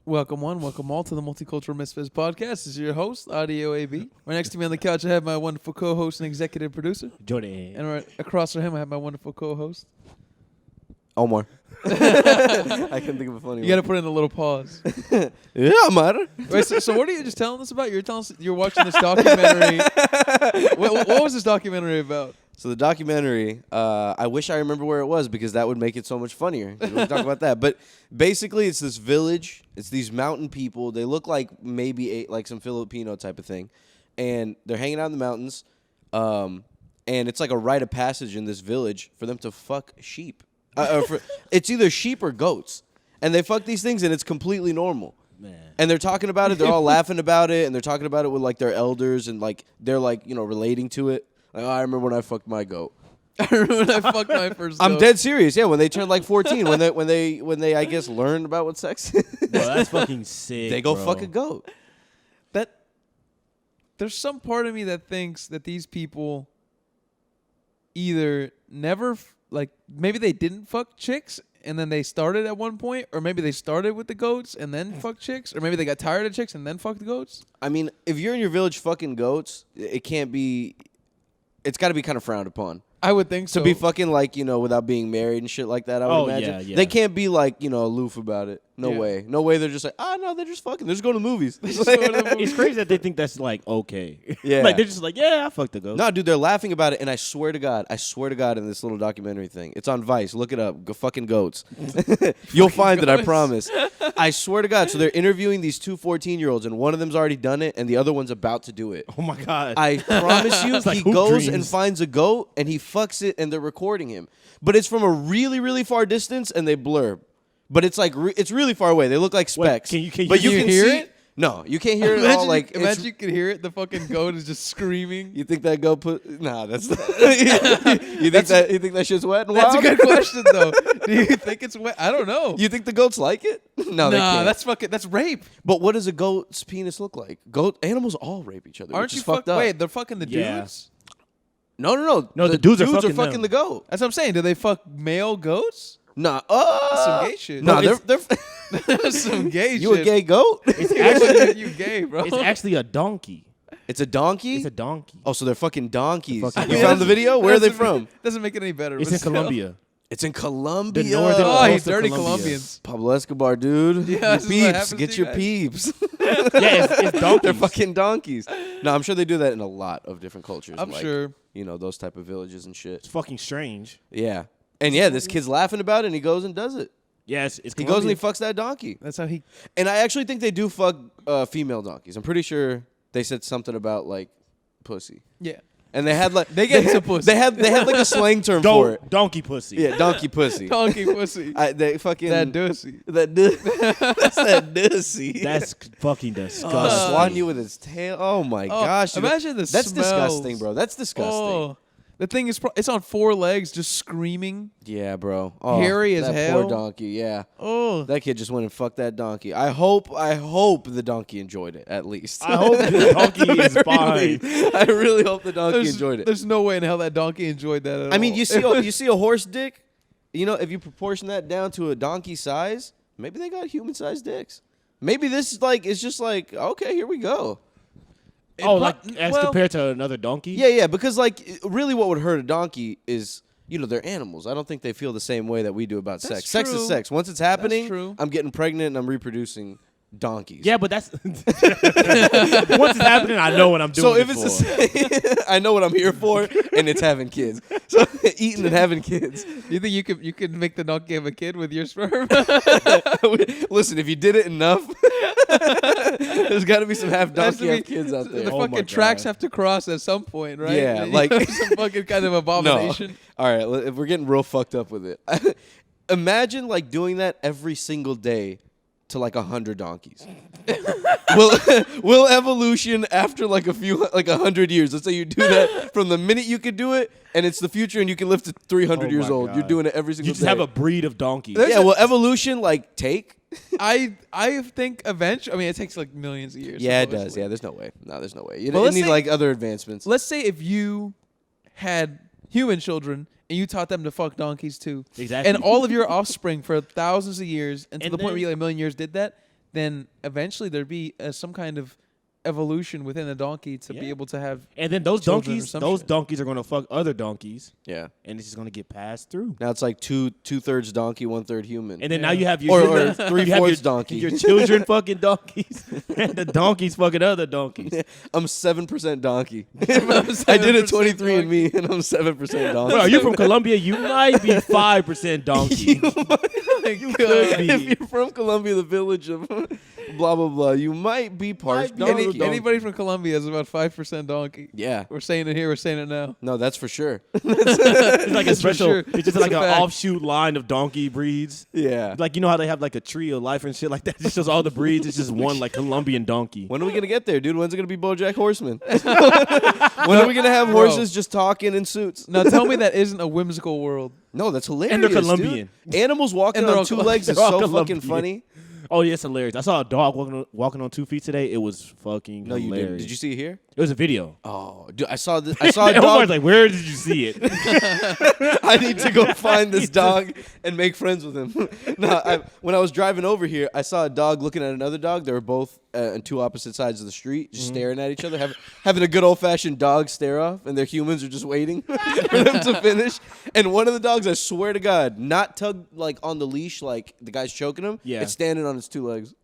Welcome one, welcome all to the Multicultural Misfits podcast. This is your host, Audio AB. Right next to me on the couch, I have my wonderful co-host and executive producer. Jordan. And right across from him, I have my wonderful co-host. Omar. I couldn't think of a funny one. You got to put in a little pause. Yeah, Omar. Wait, so what are you just telling us about? You're telling us you're watching this documentary. what was this documentary about? So the documentary, I wish I remember where it was because that would make it so much funnier. We don't talk about that. But basically, it's this village. It's these mountain people. They look like maybe like some Filipino type of thing. And they're hanging out in the mountains. And it's like a rite of passage in this village for them to fuck sheep. It's either sheep or goats. And they fuck these things, and it's completely normal. Man. And they're talking about it. They're all laughing about it. And they're talking about it with, like, their elders. And, like, they're, like, relating to it. Like, oh, I remember when I fucked my goat. I remember when I fucked my first goat. I'm dead serious. Yeah, when they turned like 14, when they I guess learned about what sex is. Bro, that's fucking sick. They go fuck a goat. There's some part of me that thinks that these people either never maybe they didn't fuck chicks and then they started at one point, or maybe they started with the goats and then fucked chicks, or maybe they got tired of chicks and then fucked the goats. I mean, if you're in your village fucking goats, it can't be. It's got to be kind of frowned upon. I would think so. To be fucking like, without being married and shit like that, I would imagine. Yeah. They can't be like, aloof about it. No Yeah. way. No way they're just like, no, they're just fucking. They're just going to movies. It's crazy that they think that's like okay. Yeah. Like they're just like, yeah, I fucked the ghost. No, dude, they're laughing about it, and I swear to God, in this little documentary thing, it's on Vice. Look it up. Go fucking goats. You'll find it, I promise. I swear to God. So they're interviewing these two 14-year-olds, and one of them's already done it, and the other one's about to do it. Oh my God. I promise you, like he hoop goes dreams. and finds a goat, and he fucks it, and they're recording him. But it's from a really, really far distance, and they blur. But it's like it's really far away. They look like specks. Can you but you hear can see it? No, you can't hear it all. Like imagine you could hear it. The fucking goat is just screaming. You think that goat put? Nah, that's. You think that shit's wet and That's wild? a good question, though. Do you think it's wet? I don't know. You think the goats like it? No, they can't. That's rape. But what does a goat's penis look like? Animals all rape each other. Aren't which you is fucked up? Wait, they're fucking the Yeah. dudes? No. No, the dudes are fucking fucking them. the goat. That's what I'm saying. Do they fuck male goats? Nah. That's some gay shit. Nah, No, they're That's some gay you shit. a gay goat? It's actually you gay, bro. it's actually a donkey. It's a donkey? It's a donkey. Oh, so they're fucking donkeys. They're fucking You donkeys. found the video? Where are they from? Doesn't make it any better. It's but in still. Colombia. It's in Colombia. The northern Oh, coast you of dirty Colombia. Colombians. Pablo Escobar, dude. Yeah, Your this is what peeps. happens Get to your you guys. peeps. Yeah, it's donkeys. They're fucking donkeys. No, I'm sure they do that in a lot of different cultures. I'm like, sure. Those type of villages and shit. It's fucking strange. Yeah. And yeah, this kid's laughing about it, and he goes and does it. Yes, He goes and he fucks that donkey. That's how he. And I actually think they do fuck female donkeys. I'm pretty sure they said something about, like, pussy. Yeah. And they had, like... They get some pussy. They had like, a slang term for it. Donkey pussy. Yeah, donkey pussy. Donkey pussy. They fucking... That dussy. That's that dussy. That's fucking disgusting. Swatting you with his tail. Oh my gosh! Dude. Imagine the That's smells. disgusting, bro. That's disgusting. Oh, the thing is, it's on four legs, just screaming. Yeah, bro. Oh, Hairy as that hell. Poor donkey. Yeah. Oh, That kid just went and fucked that donkey. I hope the donkey enjoyed it at least. I hope the donkey is fine. I really hope the donkey enjoyed it. There's no way in hell that donkey enjoyed that at all. I mean, you see a horse dick. If you proportion that down to a donkey size, maybe they got human sized dicks. Maybe this is just like, okay, here we go. As compared to another donkey? Yeah, because like really what would hurt a donkey is, they're animals. I don't think they feel the same way that we do about sex. Sex is true. sex. Once it's happening, true. I'm getting pregnant and I'm reproducing donkeys. Yeah, but that's once it's happening, I know what I'm doing. So if it's the same, I know what I'm here for, and it's having kids. So eating and having kids. you think you could make the donkey have a kid with your sperm? Listen, if you did it enough, there's got to be some half Has to donkey be- half kids out The there. Oh my fucking tracks God. have to cross at some point, right? Yeah, You like- know, some fucking kind of No. abomination. All right, if we're getting real fucked up with it. Imagine like doing that every single day to like 100 donkeys. will evolution after like 100 years? Let's say you do that from the minute you could do it, and it's the future, and you can live to 300 Oh years my old. God. You're doing it every single You just day. have a breed of donkeys. There's Yeah, will evolution like take? I think eventually. I mean, it takes like millions of years. Yeah, it does. supposedly. Yeah, there's no way. No, there's no way. You Well, need let's say- like other advancements. Let's say if you had human children and you taught them to fuck donkeys too, Exactly. and all of your offspring for thousands of years, and to And the point where then- you like a million years did that, then eventually there'd be some kind of evolution within the donkey to be able to have. And then those children or donkeys, some those shit. donkeys are gonna fuck other donkeys, Yeah. and it's just gonna get passed through. Now it's like two-thirds donkey, 1/3 human. And then now you have your Or you have 3/4 your, donkey. Your children fucking donkeys, and the donkeys fucking other donkeys. I'm 7% donkey. I did a 23andMe, and I'm 7% donkey. Well, are you from Colombia? You might be 5% donkey. You could be. If you're from Colombia, the village of blah blah blah, you might be part donkey. Anybody from Colombia is about 5% donkey. Yeah. We're saying it here. We're saying it now. No, that's for sure. It's like a That's for special. sure. It's just It's like a an fact. offshoot line of donkey breeds. Yeah. Like, you know how they have like a tree of life and shit like that? It's just all the breeds. It's just one like Colombian donkey. When are we gonna get there, dude? When's it gonna be BoJack Horseman? When are we gonna have horses just talking in suits? Now tell me that isn't a whimsical world. No, that's hilarious. And they're dude. Colombian. Animals walking And they're on all 2 Col- legs is they're all so fucking Colombian. funny. Oh, yeah, it's hilarious. I saw a dog walking on 2 feet today. It was fucking No, you hilarious. didn't. Did you see it here? It was a video. Oh, dude, I saw this. I saw a Omar's dog. like, where did you see it? I need to go find this dog and make friends with him. No, when I was driving over here, I saw a dog looking at another dog. They were both on 2 opposite sides of the street, just staring at each other, having a good old-fashioned dog stare off, and their humans are just waiting for them to finish. And one of the dogs, I swear to God, not tugged like on the leash like the guy's choking him. Yeah. It's standing on its 2 legs.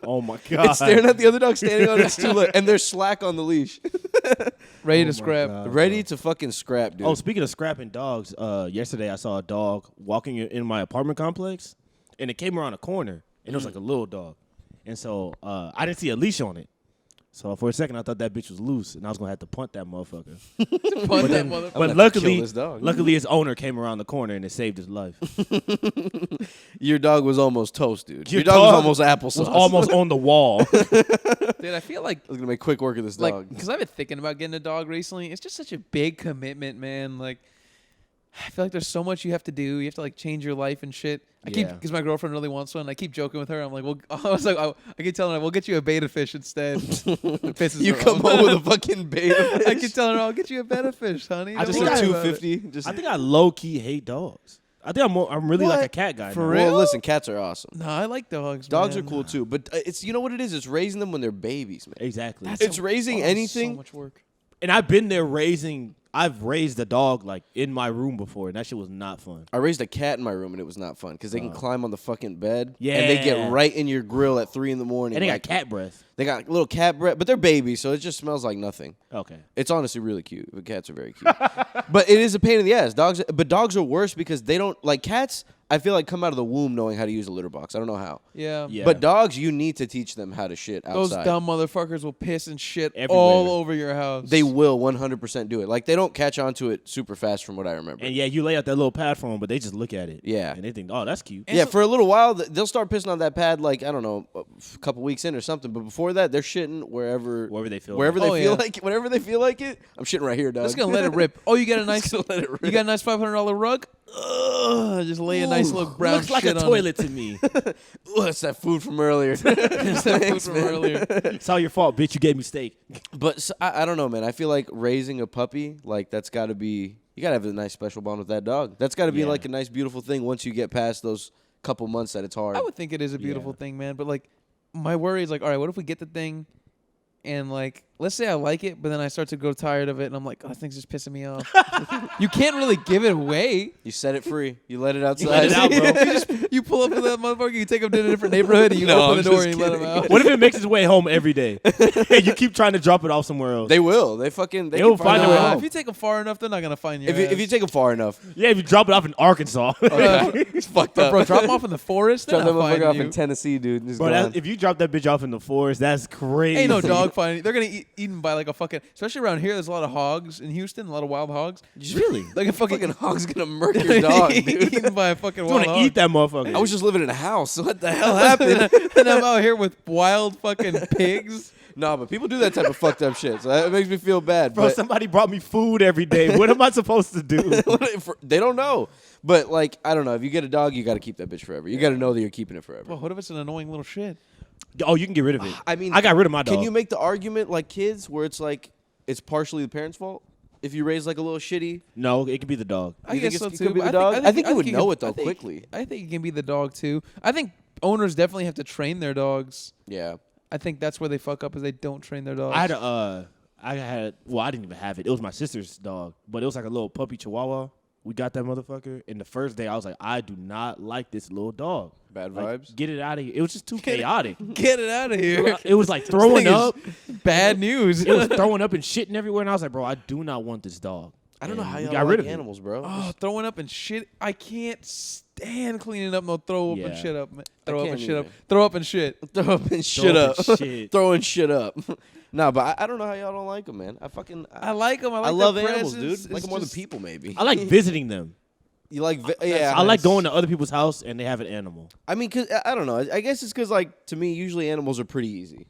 Oh, my God. It's staring at the other dog standing on its 2 legs, and they're slack on the leash. Ready Oh to my scrap. God. Ready to fucking scrap, dude. Oh, speaking of scrapping dogs, yesterday I saw a dog walking in my apartment complex, and it came around a corner, and it was like a little dog. And so I didn't see a leash on it. So for a second, I thought that bitch was loose, and I was going to have to punt that motherfucker. Punch that I'm motherfucker. gonna But have to kill luckily, this dog. luckily his owner came around the corner, and it saved his life. Your dog was almost toast, dude. Your Your dog was dog almost applesauce. was almost on the wall. Dude, I feel like I was gonna make quick work of this dog. because I've been thinking about getting a dog recently. It's just such a big commitment, man. Like, I feel like there's so much you have to do. You have to like change your life and shit. I keep Yeah. because my girlfriend really wants one. I keep joking with her. I'm like, well, I keep telling her we'll get you a beta fish instead. It pisses You her come off. home with a fucking beta I keep fish. telling her I'll get you a beta fish, honey. I Don't Just think a worry about it. 250. Just I think I low key hate dogs. I think I'm really like a cat guy. For now. real? well, listen, cats are awesome. No, I like dogs. Dogs man. are cool too, but it's you know what it is? It's raising them when they're babies, man. Exactly. It's raising anything. So much work. And I've been there I've raised a dog like in my room before, and that shit was not fun. I raised a cat in my room and it was not fun because they can climb on the fucking bed. And they Yeah. get right in your grill at 3 a.m. And they got like, cat breath. They got little cat breath, but they're babies, so it just smells like nothing. Okay. It's honestly really cute. But cats are very cute. But it is a pain in the ass. Dogs are worse because they don't like cats. I feel like come out of the womb knowing how to use a litter box. I don't know how. Yeah. Yeah. But dogs, you need to teach them how to shit Those outside. dumb motherfuckers will piss and shit Everywhere. all over your house. They will 100% do it. Like they don't catch on to it super fast from what I remember. And yeah, you lay out that little pad for them, but they just look at it. Yeah. And they think, oh, that's cute. Yeah, for a little while, they'll start pissing on that pad like, I don't know, a couple weeks in or something. But before that, they're shitting wherever Wherever they feel Wherever like. they Oh, feel yeah. like it. Whenever they feel like it. I'm shitting right here, dog. Just gonna let it rip. Oh, you got a nice, Just gonna let it rip. you got a nice $500 rug. Ugh, just lay a nice little brown Looks like shit a on toilet to me. Ugh, it's that food from earlier. It. It's that food from earlier. It's all your fault, bitch. You gave me steak. But I don't know, man. I feel like raising a puppy, like that's got to be, you got to have a nice special bond with that dog. That's got to be Yeah. like a nice, beautiful thing once you get past those couple months that it's hard. I would think it is a beautiful Yeah. thing, man. But like, my worry is like, all right, what if we get the thing, and like, let's say I like it, but then I start to grow tired of it, and I'm like, oh, that thing's just pissing me off. You can't really give it away. You set it free. You let it outside. let it out, bro. You pull up to that motherfucker, you take him to a different neighborhood, and you No, open I'm the door just and you let him kidding. out. What if it makes its way home every day? And you keep trying to drop it off somewhere else? They will. They fucking. They They'll can find their way it. home. If you take them far enough, they're not gonna find you. If you take them far enough, Yeah, if you drop it off in Arkansas. it's fucked up. bro, drop them off in the forest. They're Drop that not motherfucker finding off you. in Tennessee, dude. Just Bro, gone. if you drop that bitch off in the forest, that's crazy. Ain't no dog finding. They're gonna eat eaten by like a fucking. Especially around here, there's a lot of hogs in Houston. A lot of wild hogs. Really? Like a fucking, fucking hog's gonna murder your dog, dude. eaten by a fucking You wild want to hog. eat that motherfucker. I was just living in a house. What the hell happened? And I'm out here with wild fucking pigs. No, but people do that type of fucked up shit. So that makes me feel bad. Bro, but somebody brought me food every day. What am I supposed to do? they don't know. But like, I don't know. If you get a dog, you got to keep that bitch forever. You got to know that you're keeping it forever. Well, what if it's an annoying little shit? Oh, you can get rid of it. I mean, I got rid of my dog. Can you make the argument like kids, where it's like it's partially the parents' fault? If you raise like a little shitty, No, it could be the dog. I You think guess so it too. could be but the dog? I think you would can- know it, though, I think- quickly. I think it can be the dog too. I think owners definitely have to train their dogs. Yeah. I think that's where they fuck up is they don't train their dogs. I didn't even have it. It was my sister's dog, but it was like a little puppy chihuahua. We got that motherfucker. And the first day I was like, I do not like this little dog. Bad Like, vibes. get it out of here. It was just too chaotic. Get it out of here. It was like throwing up. Bad news. It was throwing up and shitting everywhere. And I was like, bro, I do not want this dog. I don't know And how we y'all got rid like of it. animals, bro. Oh, throwing up and shit. I can't stand cleaning up no throw up and Yeah. shit up. Man. Throw up can't and shit up. either. Throw up and shit. Throw up and shit up up. and shit. Throwing shit up. Nah, but I don't know how y'all don't like them, man. I like them. I like I love their animals, presence. dude. Like It's them more than just- people, maybe. I like visiting them. You like, yeah. I like going to other people's house and they have an animal. I mean, cause I don't know. I guess it's because, like, to me, usually animals are pretty easy,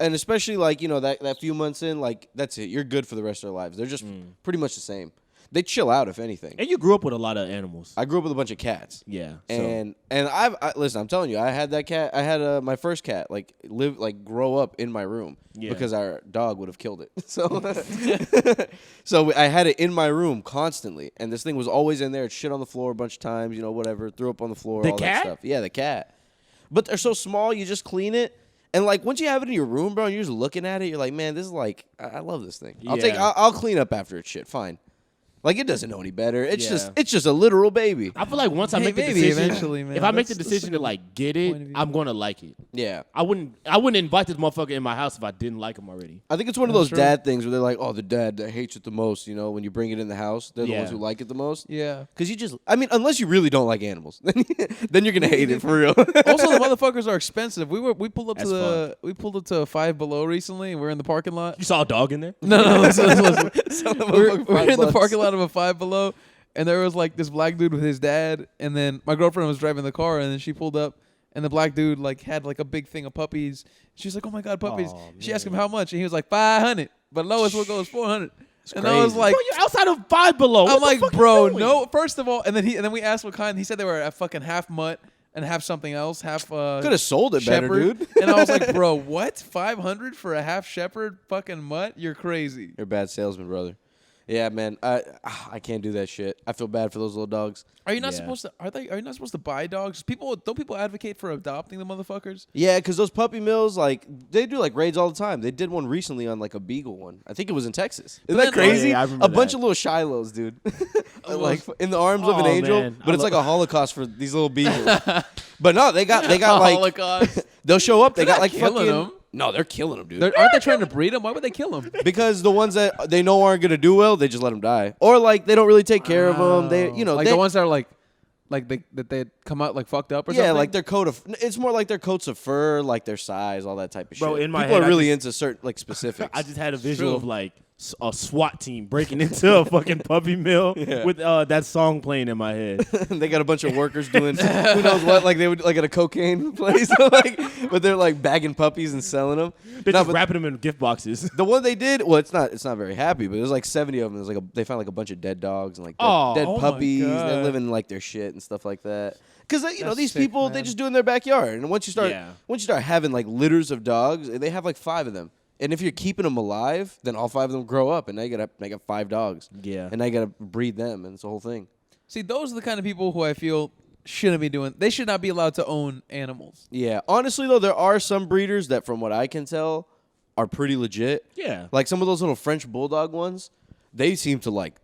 and especially like that few months in, like that's it. You're good for the rest of their lives. They're just pretty much the same. They chill out, if anything. And you grew up with a lot of animals. I grew up with a bunch of cats. Yeah. And I listen. I'm telling you, I had that cat. I had my first cat grow up in my room because our dog would have killed it. So I had it in my room constantly, and this thing was always in there. It shit on the floor a bunch of times, whatever. Threw up on the floor. The all cat? that stuff. Yeah, the cat. But they're so small, you just clean it. And like once you have it in your room, bro, and you're just looking at it, you're like, man, this is like I love this thing. Yeah. I'll clean up after it's shit. Fine. Like it doesn't know any better. It's Yeah. just a literal baby. I feel like once I make the Maybe decision, eventually, man. if I make the That's decision a to like get point of it, view. I'm gonna like it. Yeah. I wouldn't invite this motherfucker in my house if I didn't like him already. I think it's one of That's those true. dad things where they're like, oh, the dad that hates it the most, when you bring it in the house, they're the Yeah. ones who like it the most. Yeah. Because unless you really don't like animals, then you're going to hate it for real. Also, the motherfuckers are expensive. We pulled up That's we pulled up to Five Below recently, and we're in the parking lot. You saw a dog in there? No, listen. We're $5 in the parking lot of a Five Below, and there was like this black dude with his dad, and then my girlfriend was driving the car, and then she pulled up, and the black dude like had like a big thing of puppies. She's like, "Oh my god, puppies!" Aw, She asked him man. how much, and he was like 500, but lowest will go is 400. And I was crazy. like, Bro, you're outside of Five Below. I'm What the like, fuck you bro, doing? no. First of all, and then we asked what kind. He said they were a fucking half mutt and half something else, half Could have sold it better, shepherd. dude. And I was like, bro, what? 500 for a half shepherd fucking mutt? You're crazy. You're a bad salesman, brother. Yeah, man. I can't do that shit. I feel bad for those little dogs. Are you not Yeah. supposed to? Are you not supposed to buy dogs? Don't people advocate for adopting the motherfuckers? Yeah, because those puppy mills, like, they do, like, raids all the time. They did one recently on, like, a beagle one. I think it was in Texas. Isn't But that then- crazy? Oh, yeah, I remember a bunch that. of little Shilohs, dude. Like, in the arms of an Oh, angel. man. But I it's like lo- a Holocaust for these little beagles. But no, they got like, Holocaust. they'll show up. They They're got, not like, killing fucking. 'em. No, they're killing them, dude. Aren't they trying to breed them? Why would they kill them? Because the ones that they know aren't going to do well, they just let them die. Or, like, they don't really take care of them. They, Like the ones that are like they come out like fucked up or something. yeah, like their coat of. It's more like their coats of fur, like their size, all that type of Bro, shit. in my People head, are I really just- into certain like specifics. I just had a visual True. of like a SWAT team breaking into a fucking puppy mill with that song playing in my head. They got a bunch of workers doing who knows what, like they would like at a cocaine place, but they're like bagging puppies and selling them. They're No, just but wrapping them in gift boxes. the one they did, well, it's not very happy, but there's like 70 of them. There's like they found like a bunch of dead dogs and like dead Oh my puppies. They're God. living like their shit and stuff like that. Because That's these sick, people, they man. just do it in their backyard, and once you start Yeah. having like litters of dogs, they have like 5 of them. And if you're keeping them alive, then all 5 of them grow up, and now you got 5 dogs. Yeah. And now you got to breed them, and it's the whole thing. See, those are the kind of people who I feel shouldn't be doing. They should not be allowed to own animals. Yeah. Honestly, though, there are some breeders that, from what I can tell, are pretty legit. Yeah. Like some of those little French bulldog ones, they seem to like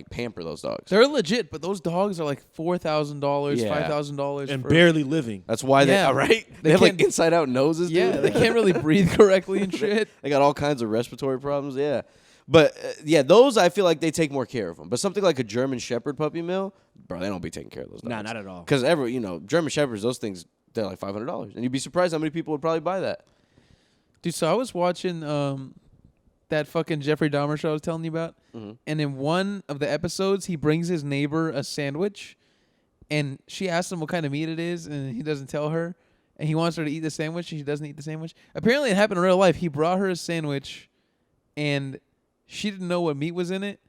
pamper those dogs. They're legit, but those dogs are like $4,000, Yeah. $5,000, And barely living. That's why they Yeah. right. They They have like can't- inside out noses. Yeah, dude. they can't really breathe correctly and shit. They got all kinds of respiratory problems. Yeah. But those I feel like they take more care of them. But something like a German Shepherd puppy mill, bro, they don't be taking care of those dogs. Nah, not at all. Because German Shepherds, those things, they're like $500, and you'd be surprised how many people would probably buy that. Dude, so I was watching that fucking Jeffrey Dahmer show I was telling you about, and in one of the episodes, he brings his neighbor a sandwich, and she asks him what kind of meat it is, and he doesn't tell her, and he wants her to eat the sandwich, and she doesn't eat the sandwich. Apparently, it happened in real life. He brought her a sandwich, and she didn't know what meat was in it,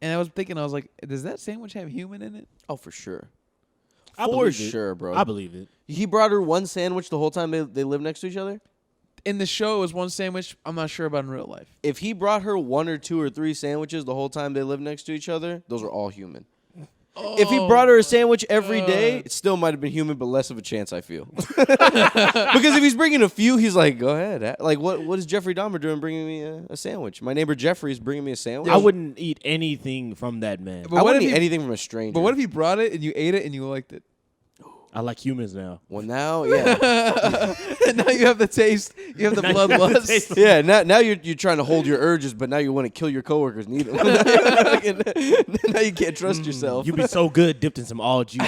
and I was like, does that sandwich have human in it? Oh, for sure. I For believe it. sure, bro. I believe it. He brought her one sandwich the whole time they lived next to each other? In the show, it was one sandwich. I'm not sure about in real life. If he brought her 1 or 2 or 3 sandwiches the whole time they lived next to each other, those are all human. If he brought her a sandwich every day, it still might have been human, but less of a chance, I feel. Because if he's bringing a few, he's like, go ahead. Like, what is Jeffrey Dahmer doing bringing me a sandwich? My neighbor Jeffrey is bringing me a sandwich. I wouldn't eat anything from that man. But I what wouldn't if eat he- anything from a stranger. But what if he brought it and you ate it and you liked it? I like humans now. Well, now, yeah. And now you have the taste. You have the Now you have the bloodlust. taste. Yeah, now you're trying to hold your urges, but now you want to kill your coworkers and eat them. Now you can't trust yourself. You'd be so good dipped in some all juice.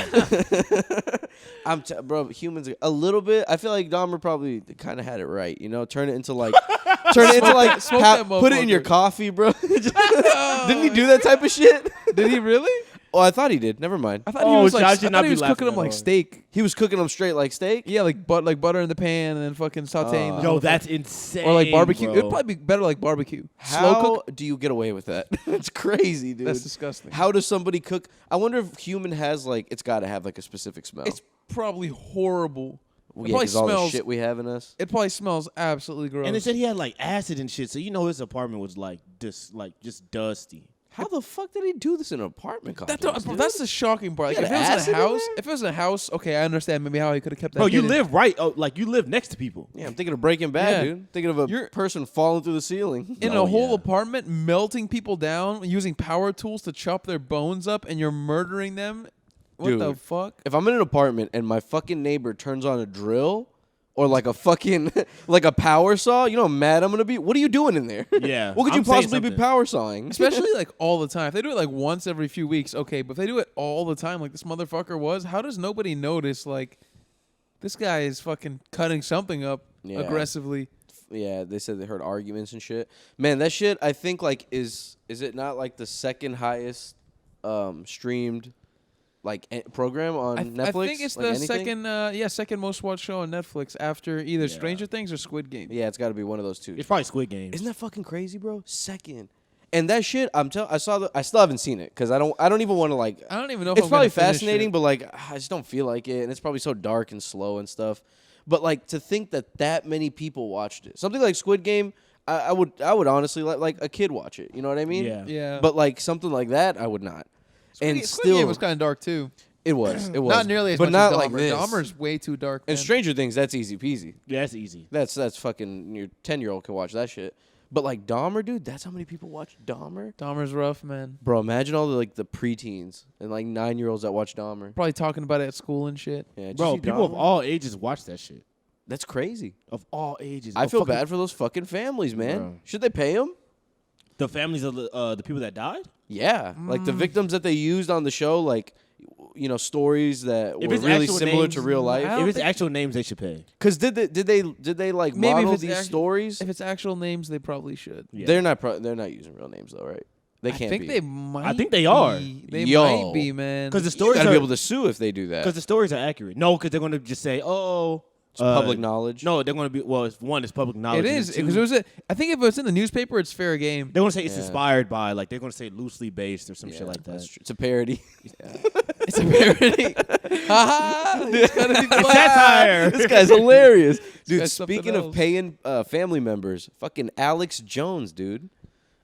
Bro, humans a little bit. I feel like Dahmer probably kind of had it right. You know, turn it into smoke that put it in your motherfucker. coffee, bro. Didn't he do that type of shit? Did he really? Oh, I thought he did. Never mind. I thought Oh, he was Josh like, should I not thought he be was laughing cooking them at like all. steak. He was cooking them straight like steak. Yeah, like butter in the pan and then fucking sauteing. the Yo, motherfucker. that's insane. or like barbecue. Bro. It'd probably be better like barbecue. Slow How cook. do you get away with that? It's crazy, dude. That's disgusting. How does somebody cook? I wonder if human has like it's got to have like a specific smell. It's probably horrible. It yeah, probably because all the smells. shit we have in us. It probably smells absolutely gross. And they said he had like acid and shit, so you know his apartment was like just dusty. How the fuck did he do this in an apartment complex? That's the shocking part. Like, He if had it was acid in in a house, there? if it was in a house, okay, I understand maybe how he could have kept that. Bro, you hidden. live right, like you live next to people. Yeah, I'm thinking of Breaking Bad, Yeah. dude. Thinking of a You're- person falling through the ceiling. in Oh, a whole yeah. apartment, melting people down, using power tools to chop their bones up, and you're murdering them. What the Dude. fuck? If I'm in an apartment and my fucking neighbor turns on a drill or like a fucking like a power saw, you know how mad I'm gonna be? What are you doing in there? Yeah, What could you I'm saying possibly be something. power sawing? Especially like all the time. If they do it like once every few weeks, okay. But if they do it all the time, like this motherfucker was, how does nobody notice? Like, this guy is fucking cutting something up Yeah. aggressively. Yeah, they said they heard arguments and shit. Man, that shit I think like is it not like the second highest streamed like program on Netflix? I think it's Like the anything? second most watched show on Netflix after either Yeah. Stranger Things or Squid Game. Yeah, it's got to be one of those two. It's probably Squid Games. Isn't that fucking crazy, bro? Second. And that shit, I still haven't seen it because I don't even want to like. I don't even know if It's I'm probably gonna finish fascinating, it. but like I just don't feel like it, and it's probably so dark and slow and stuff. But like to think that many people watched it, something like Squid Game, I would honestly let like a kid watch it. You know what I mean? Yeah. Yeah. But like something like that, I would not. And Squid still, Game was kind of dark too. it was Not nearly as but much not as Dahmer. like this. Dahmer's way too dark. And man. Stranger Things, that's easy peasy. Yeah, that's easy. That's fucking your 10-year-old can watch that shit. But like Dahmer, dude, that's how many people watch Dahmer. Dahmer's rough, man. Bro, imagine all the like the preteens and like 9-year-olds that watch Dahmer. Probably talking about it at school and shit. Yeah, did you Bro, see people of Dahmer? all ages watch that shit. That's crazy. Of all ages. I Of feel fucking- bad for those fucking families, man. Bro. Should they pay them? The families of the people that died? Yeah, like the victims that they used on the show, like you know, stories that If were it's really actual similar names, to real life. I don't If it's think- actual names, they should pay. Because did they like Maybe if model it's these actu- stories? If it's actual names, they probably should. Yeah. They're not using real names though, right? They can't I think be. they might. think they are. be. They Yo. might be, man. Because the You stories gotta are be able to sue if they do that. because the stories are accurate. No, because they're going to just say, "Oh, It's public knowledge. No, they're going to be it's public knowledge. It and is two, because it was. I think if it was in the newspaper, it's fair game. They're going to say it's Yeah. inspired by, like they're going to say loosely based or some Yeah, shit like that. that's true. It's a parody. It's a parody. Haha. It's gotta be funny. Satire. This guy's hilarious, dude. guy's something Speaking of else. paying family members, fucking Alex Jones, dude.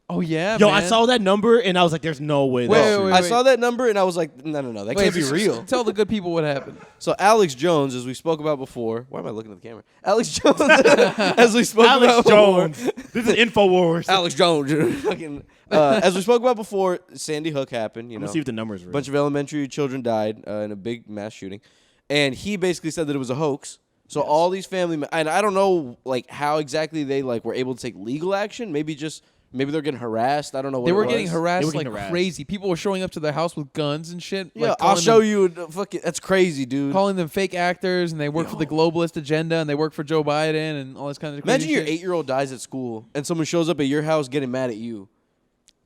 Oh yeah, Yo, man. I saw that number and I was like, "There's no way." Wait, that's wait, true. wait. I saw that number and I was like, no, that Wait, can't be real. Tell the good people what happened. So Alex Jones, as we spoke about before, why am I looking at the camera? Alex Jones, as we spoke Alex about Jones. before. This is Infowars. Alex Jones, fucking. As we spoke about before, Sandy Hook happened. You I'm know, gonna see if the numbers are a real. bunch of elementary children died in a big mass shooting, and he basically said that it was a hoax. So all these and I don't know like how exactly they like were able to take legal action. Maybe they're getting harassed. I don't know what They it were was. getting harassed They were like getting harassed. crazy. People were showing up to their house with guns and shit. Yeah, like, I'll calling show them- you. Fucking, that's crazy, dude. Calling them fake actors, and they work for the globalist agenda, and they work for Joe Biden, and all this kind of. Imagine crazy your shit. 8-year-old dies at school, and someone shows up at your house getting mad at you.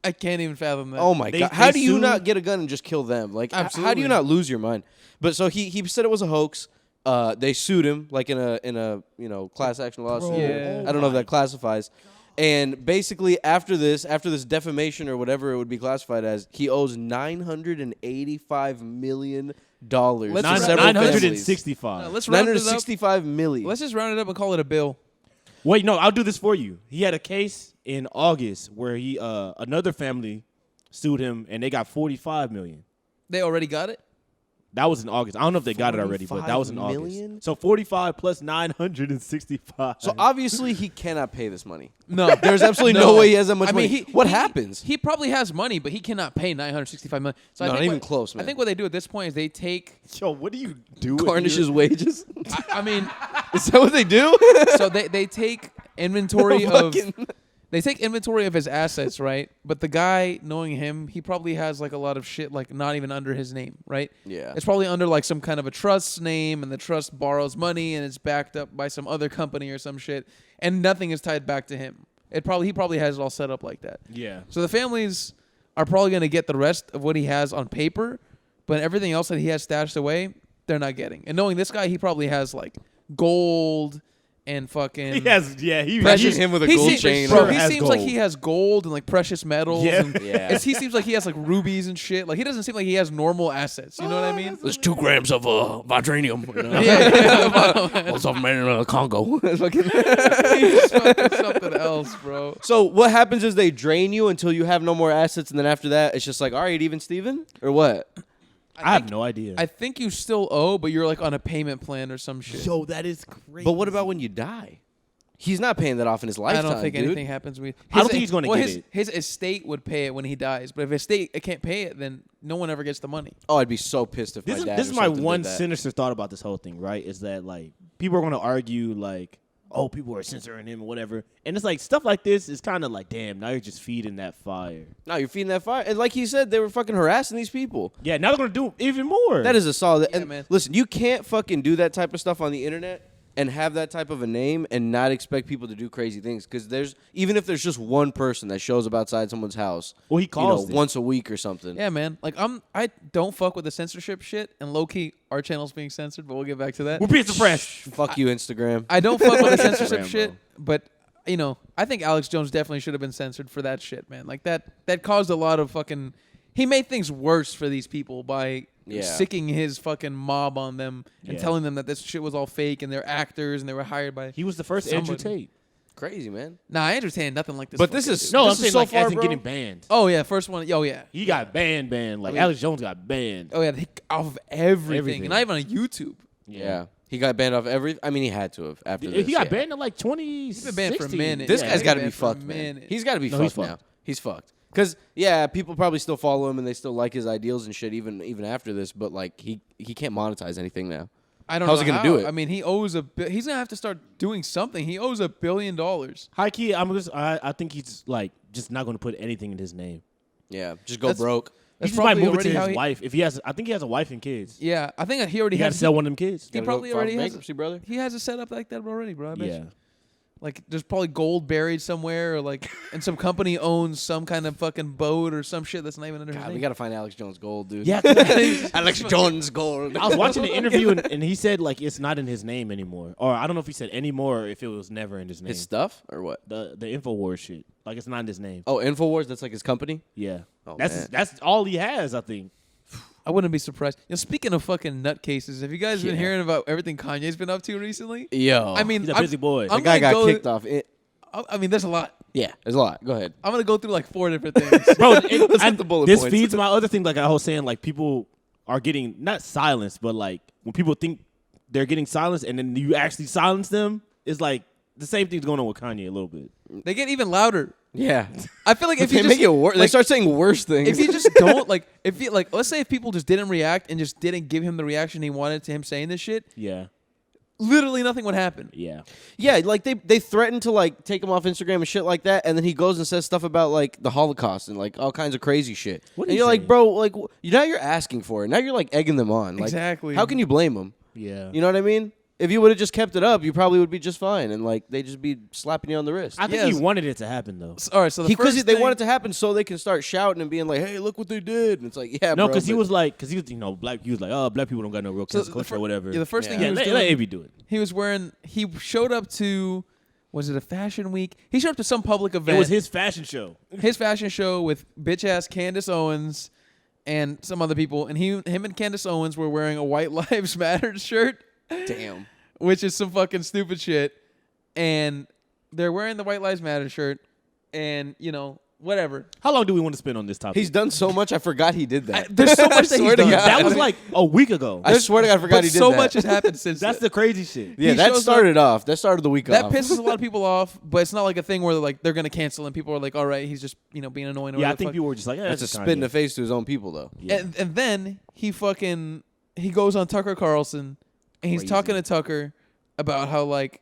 I can't even fathom that. Oh my They- god! How they do you sued- not get a gun and just kill them? Like, how do Absolutely. you not lose your mind? But so he said it was a hoax. They sued him like in a class action lawsuit. Bro, Yeah. I don't know if that classifies. And basically after this defamation or whatever it would be classified as, he owes $985 million to Let's several families. 965. Let's round it up. $965 million. Let's just round it up and call it a bill. Wait, no, I'll do this for you. He had a case in August where he another family sued him and they got $45 million. They already got it? That was in August. I don't know if they got it already, but that was in 45 August. million? So 45 plus 965. So obviously he cannot pay this money. No. There's absolutely no way he has that much I money. mean, What happens? He probably has money, but he cannot pay $965 million. So I Not think even close, man. I think what they do at this point is they take. Yo, what do you do? Garnish his wages. I mean, Is that what they do? so they take inventory of. Fucking- They take inventory of his assets, right? But the guy, knowing him, he probably has like a lot of shit like not even under his name, right? Yeah. It's probably under like some kind of a trust's name, and the trust borrows money and it's backed up by some other company or some shit, and nothing is tied back to him. He probably has it all set up like that. Yeah. So the families are probably going to get the rest of what he has on paper, but everything else that he has stashed away, they're not getting. And knowing this guy, he probably has like gold and fucking He has, yeah. Imagine him with a gold chain. Bro, Sure he has seems like gold. he has gold and like precious metals. Yeah. And Yeah. he seems like he has like rubies and shit. Like he doesn't seem like he has normal assets. You know what I mean? There's 2 grams of vibranium. You know? Yeah. What's up, man? In Congo. He's fucking something else, bro. So what happens is they drain you until you have no more assets, and then after that, it's just like, all right, even Steven? Or what? I have no idea. I think you still owe, but you're like on a payment plan or some shit. Yo, that is crazy. But what about when you die? He's not paying that off in his lifetime, I don't think dude. anything happens with. I don't think he's gonna get it. His estate would pay it when he dies, but if his estate can't pay it, then no one ever gets the money. Oh, I'd be so pissed if This my is dad this or is my something one did that. sinister thought about this whole thing, right? Is that like people are gonna argue like, oh, people are censoring him or whatever, and it's like stuff like this is kind of like, damn, now you're just feeding that fire. No, you're feeding that fire. And like he said, they were fucking harassing these people. Yeah, now they're gonna do even more. That is a solid. Yeah, and man. listen, you can't fucking do that type of stuff on the internet and have that type of a name and not expect people to do crazy things. Because even if there's just one person that shows up outside someone's house, Well, he calls it. once a week or something. Yeah, man. Like I don't fuck with the censorship shit, and low key our channel's being censored, but we'll get back to that. We're being suppressed. Fuck you, Instagram. I don't fuck with the censorship Rambo. shit, but I think Alex Jones definitely should have been censored for that shit, man. Like that caused a lot of fucking. He made things worse for these people by sicking his fucking mob on them and Yeah. telling them that this shit was all fake and they're actors and they were hired by. He was the first Andrew Somebody. Tate. Crazy, man. Nah, Andrew Tate nothing like this. But this fucking is- dude. No, I'm This is saying so like far, as in bro. getting banned. Oh yeah, first one. Oh yeah. He got banned. Like mean- Alex Jones got banned. Oh yeah, off of everything, Everything. and not even on YouTube. Yeah. He got banned off every. I mean, he had to have after this. He got yeah. banned in like 2016. He's been banned for a minute. This Yeah, guy's he's got to been be for a fucked, man. minute. He's got to be No, he's fucked now. fucked. He's fucked. Because, yeah, people probably still follow him and they still like his ideals and shit even after this, but, like, he can't monetize anything now. I don't How's know he gonna how. do it? I mean, he owes he's gonna have to start doing something. He owes $1 billion. High key, I think he's like just not going to put anything in his name. Yeah, just go That's- broke. He That's just might probably move it already to how his he- wife. If he has, I think he has a wife and kids. Yeah, I think he already He got to has. sell one of them kids. He Gotta probably go file already has. bankruptcy, brother. He has a setup like that already, bro. I bet Yeah. you. Like, there's probably gold buried somewhere, or like, and some company owns some kind of fucking boat or some shit that's not even under his God, name. we got to find Alex Jones Gold, dude. Yeah. Alex Jones Gold. I was watching the interview and he said like it's not in his name anymore, or I don't know if he said anymore or if it was never in his name. His stuff or what? The Infowars shit, like it's not in his name. Oh, Infowars, that's like his company? Yeah, Oh, that's man. that's all he has, I think. I wouldn't be surprised. Speaking of fucking nutcases, have you guys been Yeah. hearing about everything Kanye's been up to recently? Yo. I mean, He's a busy boy. I'm the guy gonna got go- kicked off. I mean, there's a lot. Yeah, there's a lot. Go ahead. I'm gonna go through like 4 different things. Bro, Let's hit and the bullet this points. feeds my other thing. Like I was saying, like people are getting not silenced, but like when people think they're getting silenced, and then you actually silence them, it's like the same thing's going on with Kanye a little bit. They get even louder. Yeah. I feel like if they you just make it worse, they like, start saying worse things. if you just don't like, if you like, let's say if people just didn't react and just didn't give him the reaction he wanted to him saying this shit, Yeah, literally nothing would happen. yeah. Yeah, like they threaten to like take him off Instagram and shit like that, and then he goes and says stuff about like the Holocaust and like all kinds of crazy shit. What and are you you're like, saying? bro, like now you're asking for it. Now you're like egging them on. Like, Exactly. How can you blame them? Yeah. You know what I mean? If you would have just kept it up, you probably would be just fine, and like they just be slapping you on the wrist. I think Yes. he wanted it to happen though. All right, so the Because first they thing, want it to happen so they can start shouting and being like, "Hey, look what they did!" And it's like, yeah, No, bro, because he but- was like, because he was, black. He was like, oh, black people don't got no real So cancel the culture fir- or whatever. yeah, the first thing Yeah. he was let doing, Avi do it. he was wearing. He showed up to. Was it a fashion week? He showed up to some public event. It was his fashion show. his fashion show with bitch ass Candace Owens and some other people, and him and Candace Owens were wearing a White Lives Matter shirt, damn. which is some fucking stupid shit. And they're wearing the White Lives Matter shirt, and whatever. How long do we want to spend on this topic? He's done so much. I forgot he did that. There's so much that I he's swear to done. God. That was like a week ago. I swear to God, I forgot But he did so that. much has happened since. That's the crazy shit. Yeah, He that shows started off. That started the week that off. pisses a lot of people off, but it's not like a thing where they're gonna cancel and people are like, all right, he's just being annoying. Or Yeah, I whatever the think fuck. people were just like, That's a just spit in Kanye. the face to his own people, though. Yeah. And then he goes on Tucker Carlson and he's Crazy. talking to Tucker about how like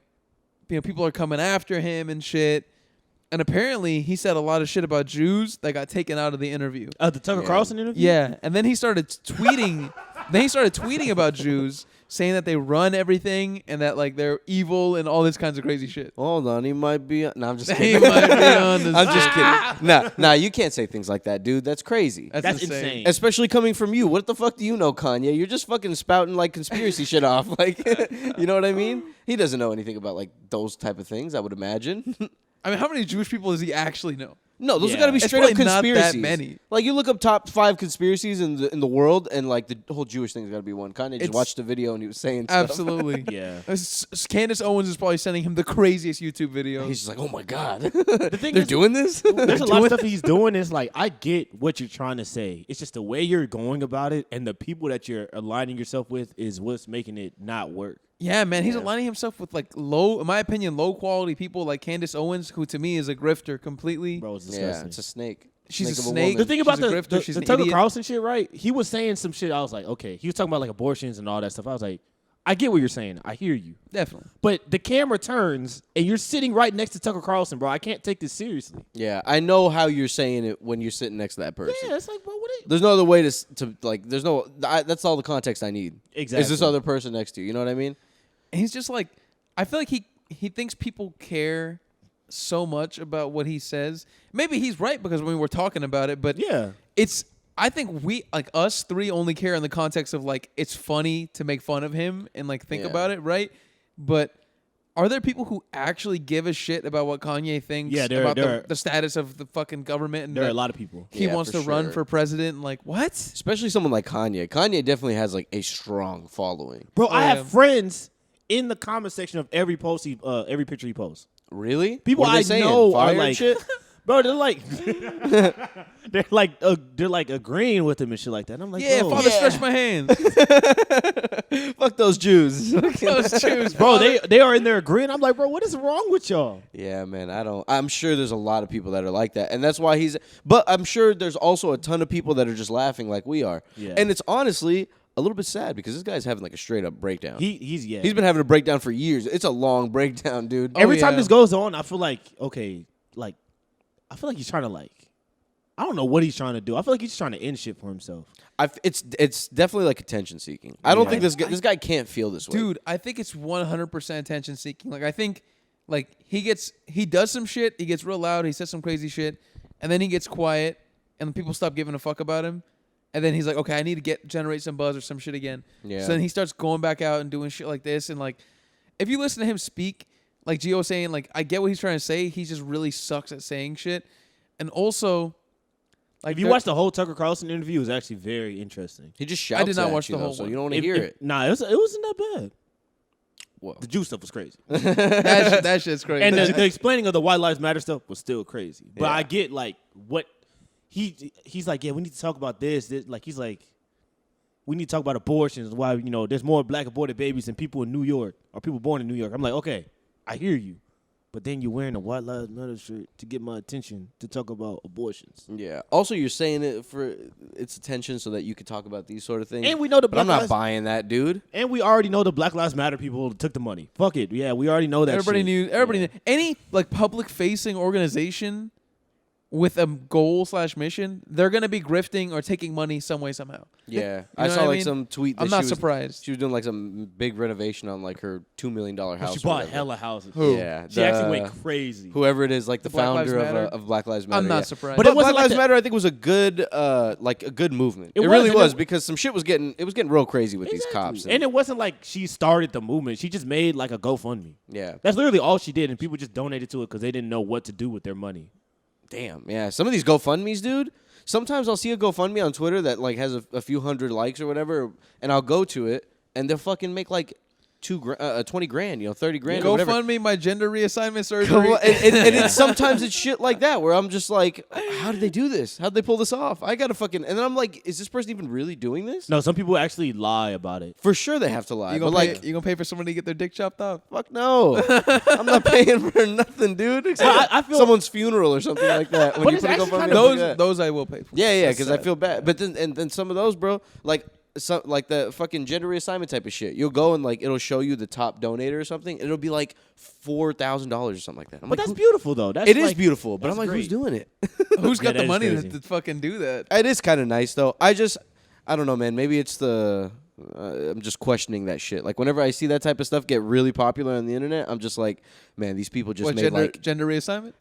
people are coming after him and shit. And apparently he said a lot of shit about Jews that got taken out of the interview. The Tucker Yeah. Carlson interview? Yeah, and then he started tweeting. About Jews, saying that they run everything and that like they're evil and all this kinds of crazy shit. Hold on, he might be. No, I'm just He kidding. might be on this. I'm just kidding. Nah, you can't say things like that, dude. That's crazy. That's insane. Especially coming from you. What the fuck do you know, Kanye? You're just fucking spouting like conspiracy shit off. Like, you know what I mean? He doesn't know anything about like those type of things, I would imagine. I mean, how many Jewish people does he actually know? No, those Yeah. are gotta be It's straight up probably not that conspiracies. many. Like you look up top 5 conspiracies in the world, and like the whole Jewish thing's gotta be one. Kanye just It's- watched the video and he was saying stuff. Absolutely. Yeah. Candace Owens is probably sending him the craziest YouTube videos. He's just like, oh my god, The thing they're is, doing this. there's a lot of stuff he's doing. It's like, I get what you're trying to say. It's just the way you're going about it and the people that you're aligning yourself with is what's making it not work. Yeah, man, he's Yeah. aligning himself with like in my opinion, low quality people like Candace Owens, who to me is a grifter completely. Bro, it's Yeah, disgusting. it's a snake. She's a of snake. woman. The thing about She's a the grifter, she's an Tucker idiot. Carlson shit, right? He was saying some shit. I was like, okay. He was talking about like abortions and all that stuff. I was like, I get what you're saying. I hear you. Definitely. But the camera turns and you're sitting right next to Tucker Carlson, bro. I can't take this seriously. Yeah, I know how you're saying it when you're sitting next to that person. Yeah, it's like, bro, what? There's no other way to like. There's no. That's all the context I need. Exactly. Is this other person next to you? You know what I mean? And he's just like, I feel like he thinks people care so much about what he says. Maybe he's right because when we were talking about it, but Yeah. I think we like us three only care in the context of like it's funny to make fun of him and like think Yeah. about it, right? But are there people who actually give a shit about what Kanye thinks Yeah, about there are- the status of the fucking government and There are that a lot of people. he Yeah, wants for to run sure. for president and like what? Especially someone like Kanye. Kanye definitely has like a strong following. Bro, I yeah. have friends in the comment section of every post every picture he posts. Really? People What are they I saying? know Fire are and like, shit. bro, they're like, they're like agreeing with him and shit like that. And I'm like, Yeah, bro, Father, Yeah. stretch my hand. Fuck those Jews. Those Jews, bro, Father. they are in there agreeing. I'm like, bro, what is wrong with y'all? Yeah, man. I'm sure there's a lot of people that are like that, and that's why he's. But I'm sure there's also a ton of people that are just laughing like we are. Yeah. And it's honestly a little bit sad because this guy's having like a straight up breakdown. He's He's been having a breakdown for years. It's a long breakdown, dude. Every time yeah. this goes on, I feel like, okay, like, I feel like he's trying to like, I don't know what he's trying to do. I feel like he's trying to end shit for himself. It's definitely like attention seeking. I don't Yeah. think this guy can't feel this way, Dude, I think it's 100% attention seeking. Like I think like he does some shit, he gets real loud, he says some crazy shit, and then he gets quiet and people stop giving a fuck about him. And then he's like, okay, I need to generate some buzz or some shit again. Yeah. So then he starts going back out and doing shit like this. And like, if you listen to him speak, like Gio was saying, like, I get what he's trying to say. He just really sucks at saying shit. And also, like, If you watch the whole Tucker Carlson interview, it was actually very interesting. He just shouts. did not at watch you, the though, whole so one. you don't want to hear it. Nah, it wasn't that bad. Well, The Jew stuff was crazy. that shit's crazy. And the explaining of the White Lives Matter stuff was still crazy. But Yeah. I get like what he's like, yeah, we need to talk about this. Like he's like, we need to talk about abortions. Why there's more black aborted babies than people in New York or people born in New York. I'm like, okay, I hear you, but then you're wearing a White Lives Matter shirt to get my attention to talk about abortions. yeah. Also, you're saying it for its attention so that you could talk about these sort of things. And we know the but I'm Black not Lives buying that, dude. and we already know the Black Lives Matter people took the money. Fuck it, yeah, we already know that. Everybody shit. knew. Everybody knew. Any like public facing organization with a goal / mission, they're gonna be grifting or taking money some way somehow. Yeah, You I know saw what I like mean? some tweet. That I'm she not was, surprised. She was doing like some big renovation on like her $2 million house. She or bought whatever. hella houses. Who? Yeah, She actually went crazy. Whoever it is, like the Black Lives founder Matter? of Black Lives Matter. I'm not yeah. surprised. But But it wasn't Black like Lives that- Matter, I think, was a good, like a good movement. It It, was, really and was it- because some shit was getting real crazy with these cops. And it wasn't like she started the movement. She just made like a GoFundMe. yeah, That's literally all she did, and people just donated to it because they didn't know what to do with their money. damn, yeah. Some of these GoFundMes, dude. Sometimes I'll see a GoFundMe on Twitter that like has a few hundred likes or whatever, and I'll go to it, and they'll fucking make like 20 grand, 30 grand. Go or whatever. fund me my gender reassignment surgery. Come on, and it's sometimes it's shit like that where I'm just like, how did they do this? How did they pull this off? I gotta fucking, and then I'm like, is this person even really doing this? No, some people actually lie about it. For sure they have to lie. You But gonna like, you gonna pay for somebody to get their dick chopped off? fuck no, I'm not paying for nothing, dude. Except I feel someone's funeral or something like that. When But you it's put a actually GoFundMe kind up of- like that. Those I will pay for. Yeah, That's because I sad. feel bad. But then some of those, bro, like the fucking gender reassignment type of shit. You'll go and like it'll show you the top donator or something. It'll be like $4,000 or something like that. I'm But like, that's beautiful though. That's It is like, beautiful, but I'm that's like, who's great. doing it? Who's got Yeah, the that is money crazy. to fucking do that? It is kind of nice though. I don't know, man. Maybe it's the. I'm just questioning that shit. Like whenever I see that type of stuff get really popular on the internet, I'm just like, man, these people just What made gender reassignment?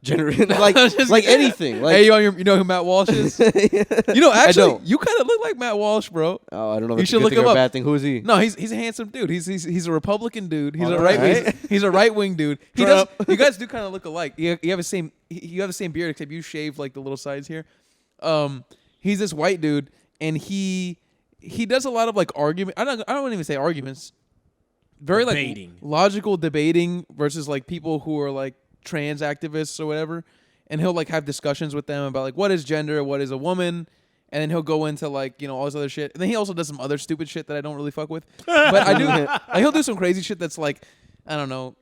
like Just like kidding. anything. Like Hey, you know who Matt Walsh is? You know, actually, don't. you kind of look like Matt Walsh, bro. oh, I don't know. If You it's should a good look thing him or a up. bad thing. Who is he? No, he's a handsome dude. He's a Republican dude. He's All a right. he's a right wing dude. He does. Trump. You guys do kind of look alike. You have the same beard except you shave like the little sides here. He's this white dude, and he does a lot of like argument. I don't even say arguments. Very Debating. like logical debating versus like people who are like trans activists or whatever. And he'll like have discussions with them about like what is gender, what is a woman, and then he'll go into like all this other shit. And then he also does some other stupid shit that I don't really fuck with. But I do. Like, he'll do some crazy shit that's like, I don't know,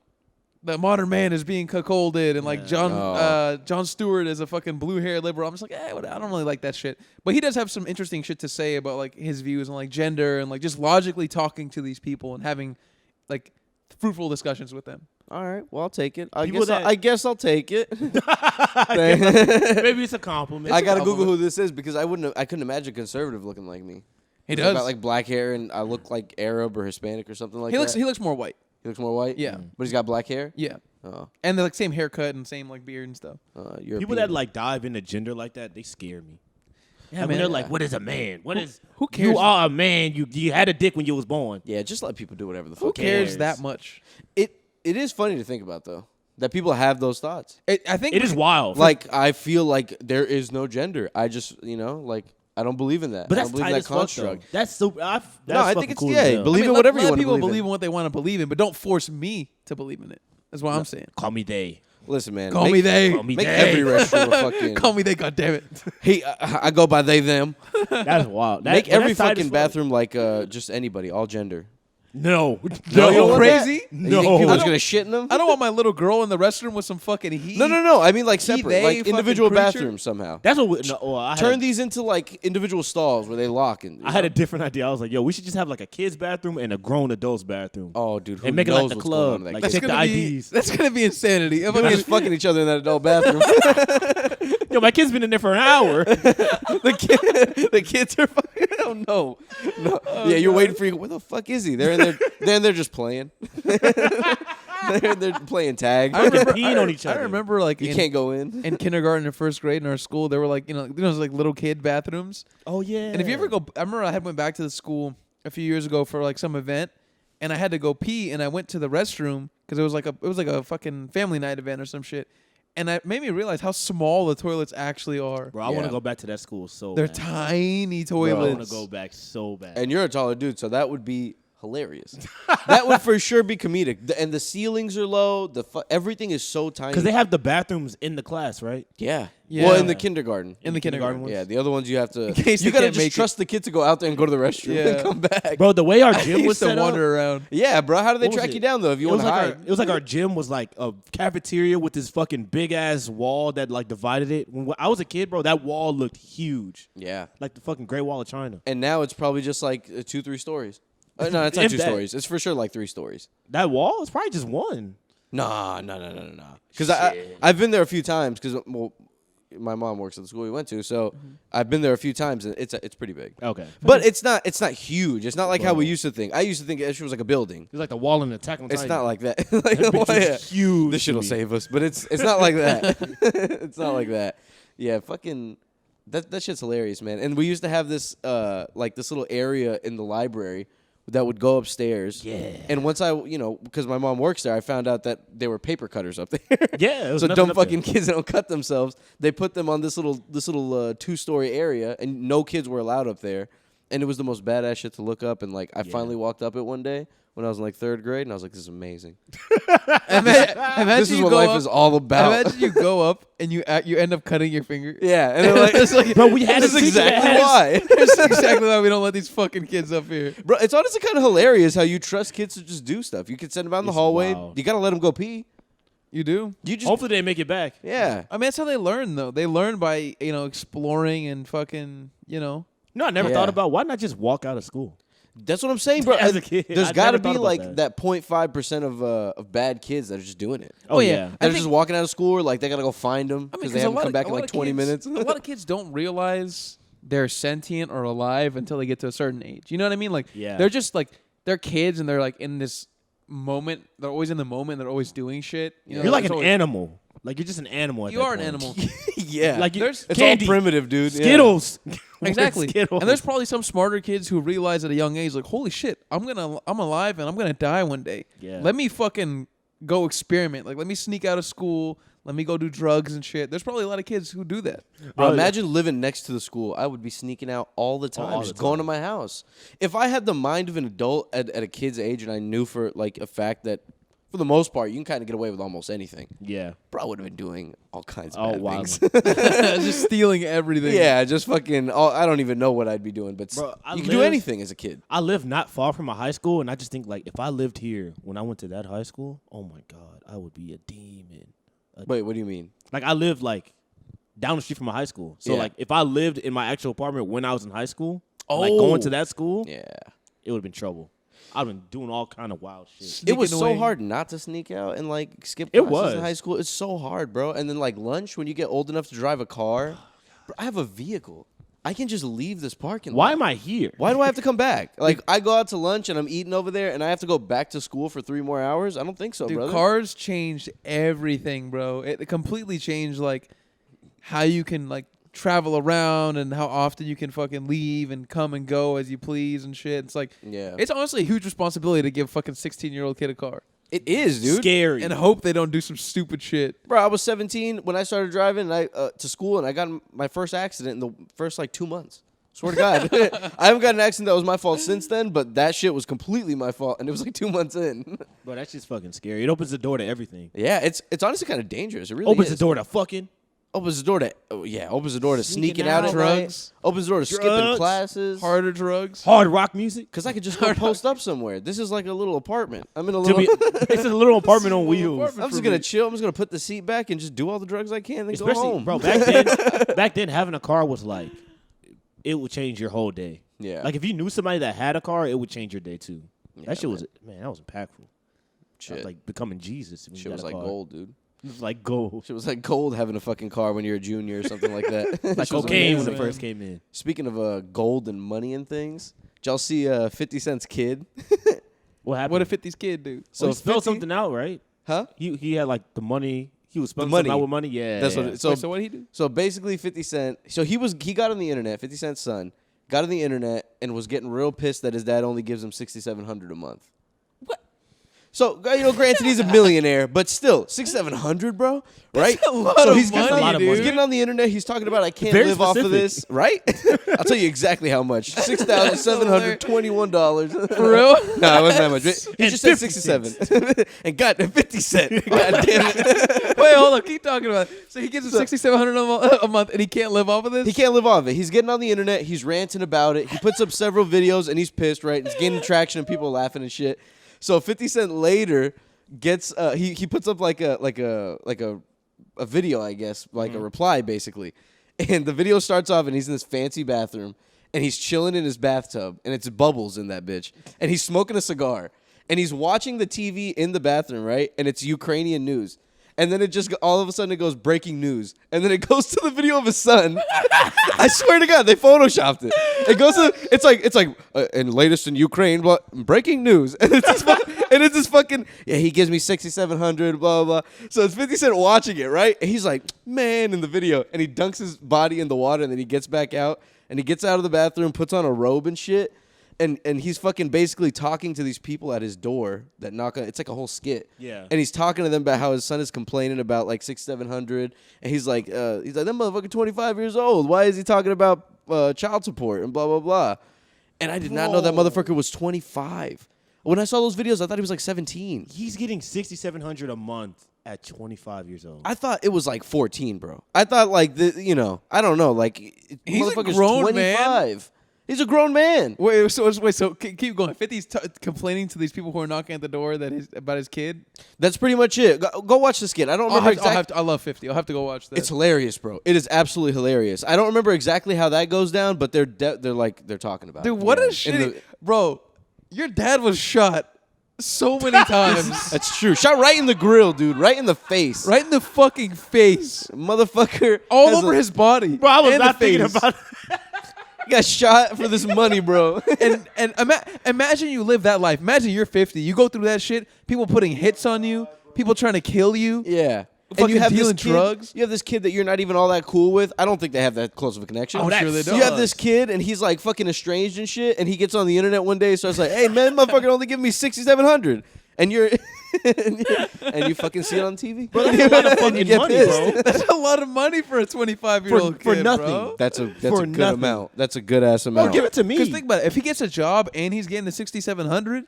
the modern man is being cuckolded, and like John Stewart is a fucking blue haired liberal. I'm just like, I don't really like that shit. But he does have some interesting shit to say about like his views on like gender and like just logically talking to these people and having like fruitful discussions with them. All right. Well, I'll take it. I People guess I'll take it. Maybe it's a compliment. I gotta Google who this is because I couldn't imagine a conservative looking like me. He I've does. got like black hair and I look like Arab or Hispanic or something like he that. looks more white. He looks more white. Yeah. but he's got black hair. Yeah. Oh, And the like same haircut and same like beard and stuff. European. People that like dive into gender like that, they scare me. Yeah, Like, when man. they're like, "What is a man? What is? Who cares? You are a man. You had a dick when you was born." Yeah, just let people do whatever the Who fuck. cares that much? It is funny to think about though that people have those thoughts. I think It is wild. Like I feel like there is no gender. I just like I don't believe in that. but I that's don't believe tight that as fuck, though. construct. That's so. That's No, I think fucking it's cool yeah. as hell. Believe in let- whatever let you want to people believe. believe in. in what they want to believe in, but don't force me to believe in it. That's what I'm saying. Call me they. Listen, man. Call me they. Call me Make they. every restaurant a fucking. Call me they, goddammit. Hey, I go by they them. That's wild. Make That's every tight as fucking fuck. bathroom like just anybody, all gender. No, No, no, you don't want that? crazy? You think people No. are just gonna shit in them? I don't want my little girl in the restroom with some fucking heat. No. I mean like He, separate, they, like fucking individual creature? bathrooms somehow. That's what. I Turn these into like individual stalls where they lock and. I had a different idea. I was like, "Yo, we should just have like a kids' bathroom and a grown adults' bathroom, Oh, dude, who and make it knows like the what's going on club. in that Like kid? check the IDs. That's gonna be insanity. If They're I'm just fucking each other in that adult bathroom. Yo, my kid's been in there for an hour. the kids are fucking. Oh no. Yeah, you're waiting for you. Where the fuck is he? They're in there. They're just playing. they're playing tag. I remember peeing on each other. I remember like You in, can't go in. in kindergarten and first grade in our school, there were like those like little kid bathrooms. Oh yeah. And if you ever go, I remember I had went back to the school a few years ago for like some event, and I had to go pee, and I went to the restroom because it was like a fucking family night event or some shit, and it made me realize how small the toilets actually are. bro, I want Yeah. to go back to that school so They're bad. tiny I toilets. want to go back so bad. And you're a taller dude, so that would be hilarious. That would for sure be comedic. And the ceilings are low. Everything is so tiny. Because they have the bathrooms in the class, right? Yeah. Yeah. Well, in the kindergarten. in the kindergarten ones? Yeah, the other ones you have to. case You they gotta can't just make trust the kid to go out there and go to the restroom Yeah. and come back. Bro, the way our I gym was used to set up, wander around. Yeah, bro. How do they What was track it? you down though if you it want was to like hide? it was like our gym was like a cafeteria with this fucking big ass wall that like divided it. When I was a kid, bro, that wall looked huge, Yeah. like the fucking Great Wall of China. And now it's probably just like 2-3 stories. No, it's not If 2 that. stories. It's for sure like 3 stories. That wall is probably just one. Nah. Because I've been there a few times because my mom works at the school we went to, so I've been there a few times and it's pretty big. Okay, But it's not huge. It's not like how we used to think. I used to think it was like a building. it's like the wall in Attack on It's Titan. not like that. That Like, bitch why- was huge. This to shit'll me. save us, but it's not like that. It's not like that. Yeah, fucking that shit's hilarious, man. And we used to have this like this little area in the library that would go upstairs. Yeah. And once because my mom works there, I found out that there were paper cutters up there. Yeah, it was So nothing dumb up there. fucking kids that don't cut themselves, they put them on this little 2-story area, and no kids were allowed up there. And it was the most badass shit to look up. And like, I finally walked up it one day when I was in like 3rd grade, and I was like, this is amazing. Imagine This is you what go life up, is all about. Imagine you go up and you end up cutting your finger. Yeah, and they're like, It's like, Bro, we had this to is teach exactly that. why. That's exactly why we don't let these fucking kids up here. Bro, it's honestly kind of hilarious how you trust kids to just do stuff. You could send them out in the It's hallway. wild. You gotta let them go pee. You do? You just Hopefully they make it back. yeah. I mean, that's how they learn, though. They learn by, exploring and fucking, No, I never Yeah. thought about why not just walk out of school. That's what I'm saying, bro. As a kid, There's I got to never be thought about like that 0.5% of bad kids that are just doing it. Oh, yeah. They're I just think- walking out of school, or like they gotta go find them I mean, because they haven't come back in like 20 minutes. A lot of kids don't realize they're sentient or alive until they get to a certain age. You know what I mean? Like, Yeah. they're just like, they're kids and they're like in this moment. They're always in the moment. They're always doing shit. You're like it's an always- animal. Like you're just an animal. At You that are an point. animal. yeah, Like There's- it's candy, all primitive, dude. Yeah. Skittles. Exactly. Skittles. And there's probably some smarter kids who realize at a young age, like, holy shit, I'm alive and I'm gonna die one day. Yeah. Let me fucking go experiment. Like, let me sneak out of school. Let me go do drugs and shit. There's probably a lot of kids who do that. Bro, Bro, imagine living next to the school. I would be sneaking out all the time, all the just going to my house. If I had the mind of an adult at a kid's age, and I knew for like a fact that, for the most part, you can kind of get away with almost anything. Yeah. Bro, I would have been doing all kinds of Oh, bad wow. things. Just stealing everything. Yeah, just fucking. I don't even know what I'd be doing, but Bro, you can do anything as a kid. I live not far from a high school, and I just think like if I lived here when I went to that high school, oh my god, I would be a demon. Wait, what do you mean? Like I lived like down the street from a high school, so Yeah. like if I lived in my actual apartment when I was in high school, like going to that school, Yeah. it would have been trouble. I've been doing all kind of wild shit. It was Sneaking so away. hard not to sneak out and like skip It classes was. in high school. It's so hard, bro. And then like lunch when you get old enough to drive a car. Bro, I have a vehicle. I can just leave this parking lot. Why am I here? Why do I have to come back? Like I go out to lunch and I'm eating over there and I have to go back to school for 3 more hours? I don't think so, Dude, brother. cars changed everything, bro. It completely changed like how you can like travel around and how often you can fucking leave and come and go as you please and shit. It's like, Yeah. it's honestly a huge responsibility to give fucking 16-year-old kid a car It is, dude. Scary. and hope they don't do some stupid shit. Bro, I was 17 when I started driving and to school and I got in my first accident in the first like 2 months. Swear to God. I haven't got an accident that was my fault since then, but that shit was completely my fault and it was like 2 months in. Bro, that's just fucking scary. It opens the door to everything. Yeah, it's honestly kind of dangerous. It really Opens is. the door to fucking. Opens the door to opens the door to Sneaking sneaking out out. at night. Drugs. Opens the door to skipping Drugs. classes. Harder drugs. Hard rock music. Cause I could just go post up somewhere. This is like a little apartment. I'm in a little. It's a little apartment on wheels. apartment. I'm just gonna chill. I'm just gonna put the seat back and just do all the drugs I can, then go Especially, home. bro, back then having a car was like, it would change your whole day. Yeah. Like if you knew somebody that had a car, it would change your day too. Yeah, That shit was, man. that was impactful. Shit. That was like becoming Jesus. When Shit you got was a like car. gold, dude. It was like gold. Shit was like gold having a fucking car when you're a junior or something like that. Like Shit was cocaine when amazing. it first came in. Speaking of gold and money and things, did y'all see 50 Cent's kid? What happened? What a 50s kid do? So he spelled 50 something out, right? Huh? He had like the money. He was spelling money. something out with money. Yeah, That's yeah. what. So Wait, so what did he do? So basically, 50 Cent. So he got on the internet. 50 Cent's son got on the internet and was getting real pissed that his dad only gives him $6,700 a month. What? So granted he's a millionaire, but still $6,700, bro. Right? a lot so of he's money, getting, a lot of he's money. getting on the internet. He's talking about I can't Very live off of specific. this. Right? I'll tell you exactly how much. $6,721. For real? No, it wasn't that much. He And just said 50 67. And got 50 Cent. God damn it. Wait, hold up. Keep talking about it. So he gives him $6,700 a month and he can't live off of this? He can't live off of it. He's getting on the internet. He's ranting about it. He puts up several videos and he's pissed, right? He's gaining traction and people are laughing and shit. So 50 Cent later gets he puts up like a video, I guess, like a reply basically. And the video starts off and he's in this fancy bathroom and he's chilling in his bathtub and it's bubbles in that bitch. And he's smoking a cigar and he's watching the TV in the bathroom, right? And it's Ukrainian news. And then it just all of a sudden it goes breaking news, and then it goes to the video of his son. I swear to God, they photoshopped it. It goes to it's like and latest in Ukraine, blah, breaking news, and it's this fucking yeah. He gives me 6,700, blah blah. So it's 50 Cent watching it, right? And he's like, man, in the video, and he dunks his body in the water, and then he gets back out, and he gets out of the bathroom, puts on a robe and shit. And he's fucking basically talking to these people at his door that knock on. It's like a whole skit. Yeah. And he's talking to them about how his son is complaining about like 600-700, and he's like that motherfucker 25 years old. Why is he talking about child support and blah blah blah? And I did not know that motherfucker was 25. When I saw those videos, I thought he was like 17. He's getting $6,700 a month at 25 years old. I thought it was like 14, bro. I thought like I don't know, like He's a motherfucker's grown 25. man. He's a grown man. So keep going. 50's complaining to these people who are knocking at the door about his kid. That's pretty much it. Go watch this kid. I don't remember exactly. I love 50. I'll have to go watch that. It's hilarious, bro. It is absolutely hilarious. I don't remember exactly how that goes down, but they're talking about it. Dude, what a shitty... Bro, your dad was shot so many times. That's true. Shot right in the grill, dude. Right in the face. Right in the fucking face. Motherfucker. All over his body. Bro, I was and not the thinking face. about it. He got shot for this money, bro. And imagine you live that life. Imagine you're 50. You go through that shit. People putting hits on you. People trying to kill you. Yeah. And Fucking you have dealing this kid, drugs. You have this kid that you're not even all that cool with. I don't think they have that close of a connection. I'm sure they don't. You have this kid and he's like fucking estranged and shit, and he gets on the internet one day and starts like, "Hey man, motherfucker only give me $6,700," and you're and you fucking see it on TV. Bro, that's a lot of fucking get money, pissed. bro. That's a lot of money for a 25-year-old kid, for nothing. bro. That's a For good nothing. amount. That's a good ass amount. Or give it to me. Because think about it. If he gets a job and he's getting the $6,700,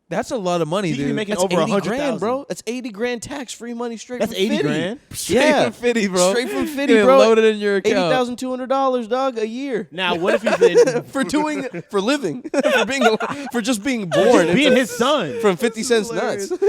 that's a lot of money, He could be dude. making That's over 80 grand, 100,000, bro. That's 80 grand tax-free money straight That's from 80 Fitty. grand? Straight Yeah. from Fitty, bro. Straight from Fitty, Getting bro. loaded in your account. $80,200, dog, a year. Now, what if he's in, for living, for just being born, being his son? from 50 cents Hilarious. nuts.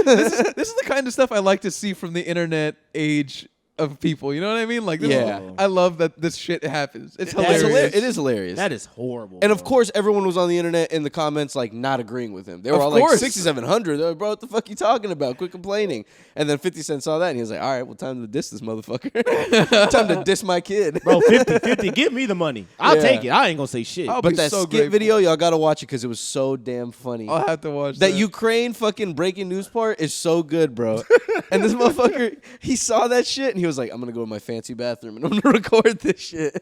This is the kind of stuff I like to see from the internet age of people. You know what I mean? Like, this Yeah. I love that this shit happens. It's That's hilarious. It is hilarious. That is horrible. And of bro. course, everyone was on the internet in the comments like not agreeing with him. They were Of all like course. 6,700. They're like, bro, what the fuck you talking about? Quit complaining. And then 50 Cent saw that and he was like, all right, well, time to diss this motherfucker. Time to diss my kid. Bro, 50, give me the money. I'll Yeah. take it. I ain't gonna say shit. I'll But be that so skit grateful. video, y'all gotta watch it because it was so damn funny. I'll have to watch That Ukraine fucking breaking news part is so good, bro. And this motherfucker, he saw that shit and he was like, I'm gonna go to my fancy bathroom and I'm gonna record this shit.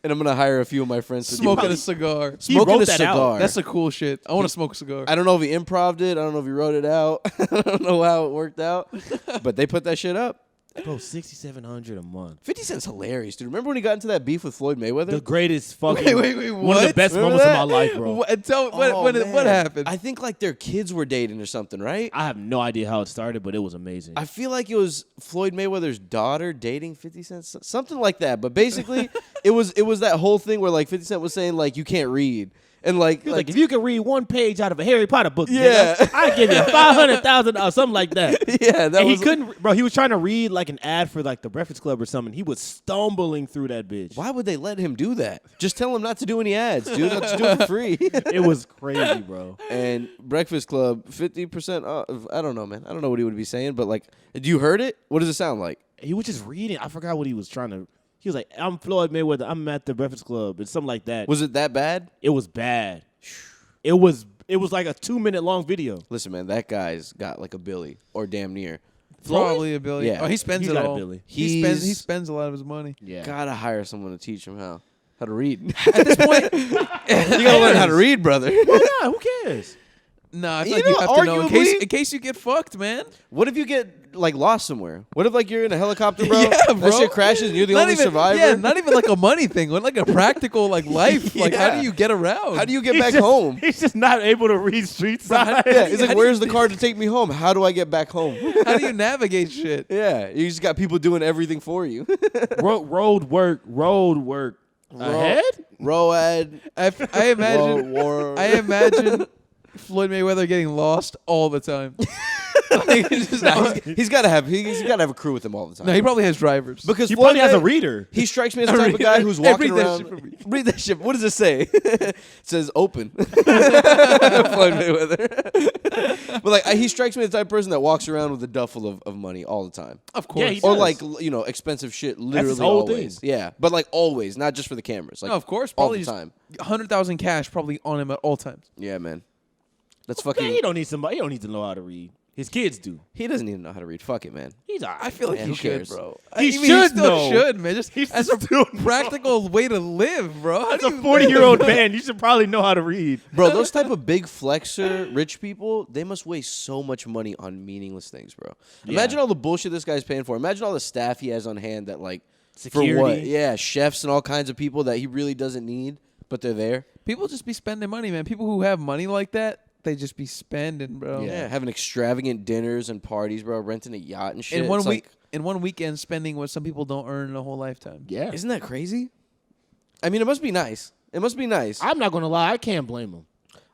And I'm gonna hire a few of my friends to Smoking do a it. cigar. He Smoking wrote a that out. cigar. That's the cool shit. I want to smoke a cigar. I don't know if he improv'd it. I don't know if he wrote it out. I don't know how it worked out. But they put that shit up. Bro, $6,700 a month. 50 Cent's hilarious, dude. Remember when he got into that beef with Floyd Mayweather? The greatest fucking. Wait, One of the what? best Remember moments that? of my life, bro. What happened? I think like their kids were dating or something, right? I have no idea how it started, but it was amazing. I feel like it was Floyd Mayweather's daughter dating 50 Cent, something like that. But basically, it was that whole thing where like 50 Cent was saying like you can't read and like He was like, if you can read one page out of a Harry Potter book, Yeah. nigga, I give you $500,000 or something like that. yeah, that And was he couldn't, bro. He was trying to read like an ad for like the Breakfast Club or something. He was stumbling through that bitch. Why would they let him do that? Just tell him not to do any ads, dude. Let's do it for free. It was crazy, bro. And Breakfast Club, 50% off. I don't know, man. I don't know what he would be saying, but like, you heard it? What does it sound like? He was just reading. I forgot what he was trying to. He was like, "I'm Floyd Mayweather. I'm at the Breakfast Club," and something like that. Was it that bad? It was bad. It was like a 2-minute long video. Listen, man, that guy's got like a billy or damn near. Probably a billion. Yeah. Oh, he spends He's it got a all. billy. He spends a lot of his money. Yeah. Gotta hire someone to teach him how to read. At this point, You gotta learn how to read, brother. Why not? Who cares? nah, I You feel like know, you have to know arguably- in case you get fucked, man. What if you get like lost somewhere? What if like you're in a helicopter, bro? Yeah, That bro. shit crashes and you're the Not only even, survivor? Yeah, not even like a money thing. What like a practical like life. Like how Yeah. do you get around? How do you get He's back just- home? He's just not able to read street signs. Yeah, he's how like, do where's you- the car to take me home? How do I get back home? How do you navigate shit? Yeah, you just got people doing everything for you. Road work. Ahead? Road. I imagine. War. I imagine Floyd Mayweather getting lost all the time. Like, it's just- He's got to have a crew with him all the time. no, he probably has drivers. because He Floyd probably has a May- reader. He strikes me as the type of guy who's Hey, walking read that around. shit for me. Read that shit. What does it say? It says open. Floyd Mayweather. But like, he strikes me as the type of person that walks around with a duffel of money all the time. Of course. Yeah, he Or does. like expensive shit, literally his whole always. thing. Yeah, but like always, not just for the cameras. Like No, of course. all Probably the just time. 100,000 cash probably on him at all times. Yeah, man. That's Man, fucking. he don't need somebody. He don't need to know how to read. His kids do. He doesn't even know how to read. Fuck it, man. He's all right. I feel like Man, he who should, cares? bro. He I mean, should still know. should, man. Just He as a should know. practical way to live, bro. How As do a you 40-year-old live? man, you should probably know how to read. Bro, those type of big flexer rich people, they must waste so much money on meaningless things, bro. Imagine all the bullshit this guy's paying for. Imagine all the staff he has on hand that like Security. for what? Yeah, chefs and all kinds of people that he really doesn't need, but they're there. People just be spending money, man. People who have money like that, they just be spending, bro. Yeah, having extravagant dinners and parties, bro. Renting a yacht and shit. In one It's week, like, in one weekend, spending what some people don't earn in a whole lifetime. Yeah. isn't that crazy? I mean, it must be nice. It must be nice. I'm not gonna lie, I can't blame him.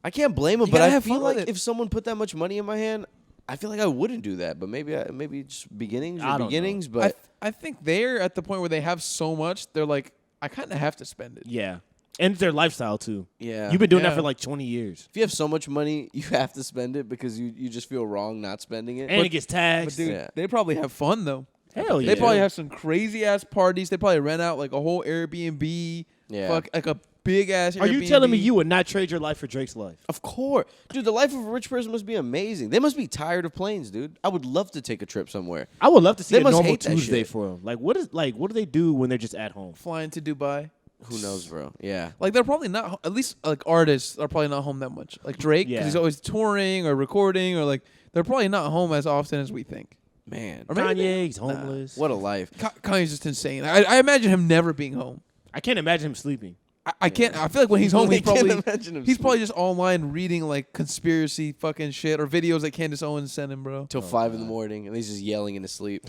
I can't blame him, You but gotta I have feel fun like with it. if someone put that much money in my hand, I feel like I wouldn't do that. But maybe just beginnings I or don't beginnings. know. But I think they're at the point where they have so much, they're like, I kind of have to spend it. Yeah. And it's their lifestyle too. yeah, You've been doing Yeah. that for like 20 years. if you have so much money, you have to spend it because you just feel wrong not spending it. And it gets But taxed. dude, Yeah. they probably have fun though. Hell yeah. They probably have some crazy ass parties. They probably rent out like a whole Airbnb. Yeah. Fuck, like a big ass. Are you telling me you would not trade your life for Drake's life? Of course. Dude, the life of a rich person must be amazing. They must be tired of planes, dude. I would love to take a trip somewhere. I would love to see They a must normal hate that Tuesday shit. for them. Like what do they do when they're just at home? flying to Dubai? Who knows, bro? Yeah. Like they're probably not. At least like artists are probably not home that much. Like Drake, because Yeah. he's always touring or recording, or like they're probably not home as often as we think. Man. Or maybe Kanye, he's homeless. What a life. Kanye's just insane. I imagine him never being home. I can't imagine him sleeping. I can't. I feel like when he's home, I he's can't probably imagine him he's probably just online reading like conspiracy fucking shit or videos that Candace Owens sent him, bro. Till 5 in the morning, and he's just yelling in his sleep.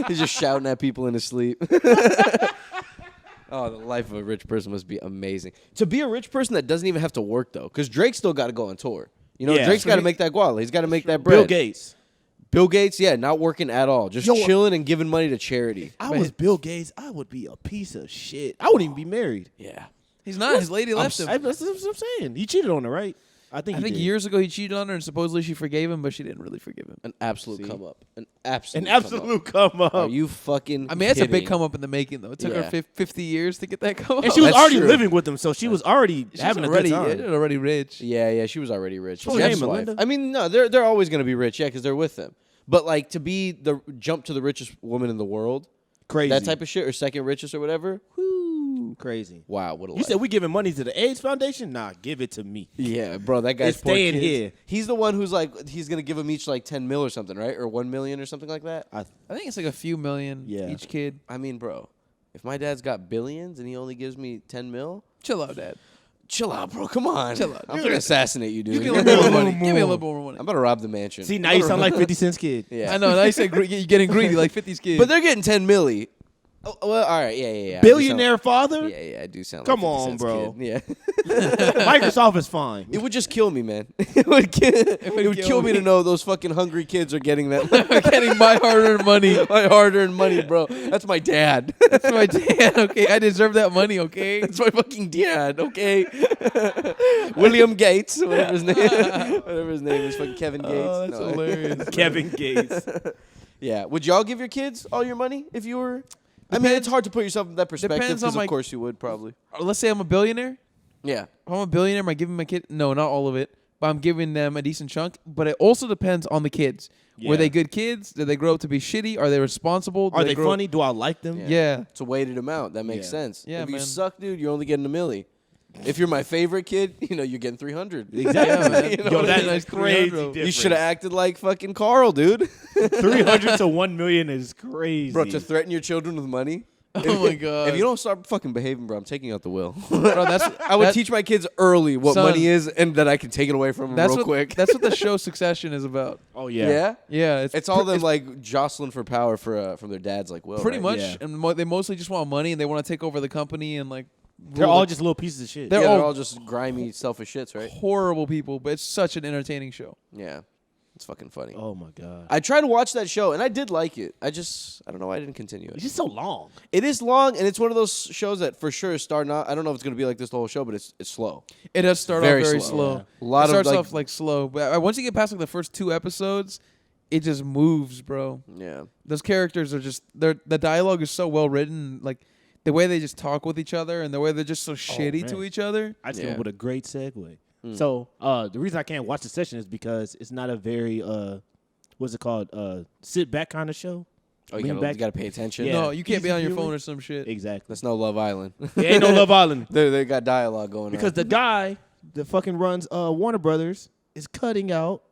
He's just shouting at people in his sleep. Oh, the life of a rich person must be amazing. To be a rich person that doesn't even have to work though, because Drake still got to go on tour. You know, Yeah. Drake's got to make that guala. He's got to make that bread. Bill Gates. Bill Gates, yeah, not working at all, just Yo, chilling and giving money to charity. I was Bill Gates, I would be a piece of shit. I wouldn't even be married. Yeah. He's not. His lady left him. That's what I'm saying. He cheated on her, right? I think I think did. years ago he cheated on her, and supposedly she forgave him, but she didn't really forgive him. An absolute See? come up. An absolute An absolute come up. Are you fucking I mean, that's a kidding? big come up in the making, though. It took Yeah. her 50 years to get that come up. And she was That's already true. living with him, so she was already She's having already, a good time. already rich. Yeah, she was already rich. What's her Jeff's name, wife. Melinda? I mean, no, they're always going to be rich, yeah, because they're with them. But like to be the jump to the richest woman in the world, Crazy. that type of shit, or second richest or whatever. Whoo. Crazy. Wow, what a You life. said we giving money to the AIDS Foundation? Nah, give it to me. Yeah, bro, that guy's It's poor staying kids. here. He's the one who's like, he's gonna give them each like 10 mil or something, right? Or 1 million or something like that. I think it's like a few million Yeah. each kid. I mean, bro, if my dad's got billions and he only gives me 10 mil, Chill out, Dad. chill out, bro. Come on. Chill out. I'm gonna assassinate you, dude. Give me a little more money. Give me a little more money. I'm about to rob the mansion. See, now you sound like 50 Cent's kid. Yeah. I know. Now you said you're getting greedy like 50's kids. But they're getting 10 milli. Oh, well, all right. Yeah. I do sound- Billionaire father? Yeah, I do sound Come like 50 on, Cent's bro. kid. Yeah. Microsoft is fine. It would just kill me, man. It would kill me to know those fucking hungry kids are getting that. getting my hard-earned money. My hard-earned money, bro. That's my dad. That's my dad. Okay, I deserve that money. Okay. That's my fucking dad. Okay. William Gates, whatever his name. Whatever his name is, fucking Kevin Gates. Oh, that's No. hilarious. Kevin Gates. Yeah. Would y'all give your kids all your money if you were? I mean, it's hard to put yourself in that perspective Depends on because, my- of course, you would probably. Let's say I'm a billionaire. Yeah. If I'm a billionaire, am I giving my kid? No, not all of it. But I'm giving them a decent chunk. But it also depends on the kids. Yeah. Were they good kids? Did they grow up to be shitty? Are they responsible? Are they grow up- funny? Do I like them? Yeah. It's a weighted amount. That makes Yeah. sense. Yeah, if you man. suck, dude, you're only getting a milli. If you're my favorite kid, you're getting 300. Exactly. Yeah, man. You know Yo, what I that's mean? Nice crazy 300. difference. You should have acted like fucking Carl, dude. 300 to 1 million is crazy. Bro, to threaten your children with money. Oh my god. If you don't start fucking behaving, bro, I'm taking out the will. Bro, that's I would that- teach my kids early what Son, money is and that I can take it away from them That's real what, quick. That's what the show Succession is about. Oh, yeah. Yeah, It's all them like jostling for power for from their dads, like Will. pretty right? much, Yeah. and they mostly just want money and they want to take over the company and like. They're rule all it. just little pieces of shit. They're Yeah, all- they're all just grimy, selfish shits, right? horrible people, but it's such an entertaining show. Yeah, it's fucking funny. Oh, my God. I tried to watch that show and I did like it. I don't know why I didn't continue It's it. just so long. It is long and it's one of those shows that for sure is starting out. I don't know if it's gonna be like this the whole show, but it's slow. It does start Very off very slow, slow. yeah. A lot it of starts like, off like slow, but once you get past like the first 2 episodes, it just moves, bro. yeah. Those characters are just the dialogue is so well written, like the way they just talk with each other and the way they're just so shitty to man. each other. I just Yeah. came up with a great segue. Mm. So the reason I can't watch the session is because it's not a very what's it called? Sit back kind of show. Oh, Lean you back. gotta pay attention. Yeah. No, you can't be Easy on your viewing. phone or some shit. Exactly. That's no Love Island. There ain't no Love Island they got dialogue going because on. the guy that fucking runs Warner Brothers is cutting out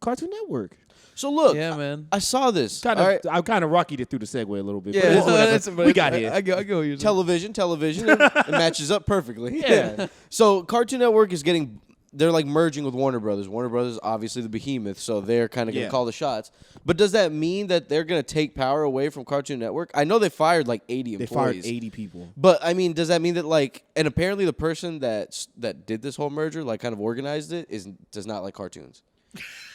Cartoon Network. So look, Yeah, man. I saw this. Kind all of, right? I kind of rockied it through the segue a little bit. but Yeah, it's whatever. that's- We got here. I go what you're saying. Television. It matches up perfectly. Yeah. So Cartoon Network is getting. They're like merging with Warner Brothers. Warner Brothers, obviously the behemoth, so they're kind of going to call the shots. But does that mean that they're going to take power away from Cartoon Network? I know they fired like 80 They employees. fired 80 people. But I mean, does that mean that like, and apparently the person that did this whole merger, like kind of organized it, does not like cartoons.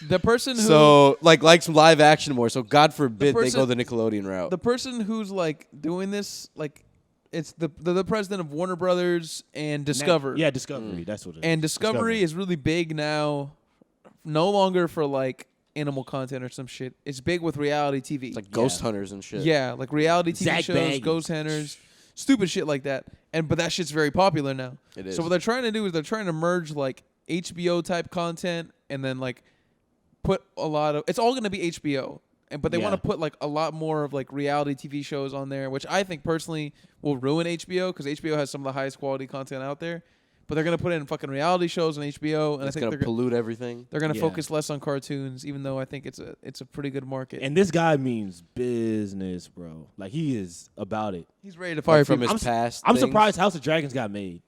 The person who So like likes live action more. So God forbid they person- go the Nickelodeon route. the person who's like doing this, like, it's the president of Warner Brothers and Discovery. Yeah, Discovery. That's what it is. And Discovery is really big now, no longer for like animal content or some shit. It's big with reality TV. It's like Ghost Hunters and shit. Yeah, like reality TV Zach shows, Bagans. ghost hunters, stupid shit like that. But that shit's very popular now. It is. So what they're trying to do is they're trying to merge like HBO type content and then like put a lot of it's all going to be HBO. But they want to put like a lot more of like reality TV shows on there, which I think personally will ruin HBO because HBO has some of the highest quality content out there. But they're gonna put in fucking reality shows on HBO, and It's I think gonna they're pollute everything. they're gonna Yeah. focus less on cartoons, even though I think it's a pretty good market. And this guy means business, bro. Like, he is about it. He's ready to fire Like from people. his past. I'm things. surprised House of Dragons got made.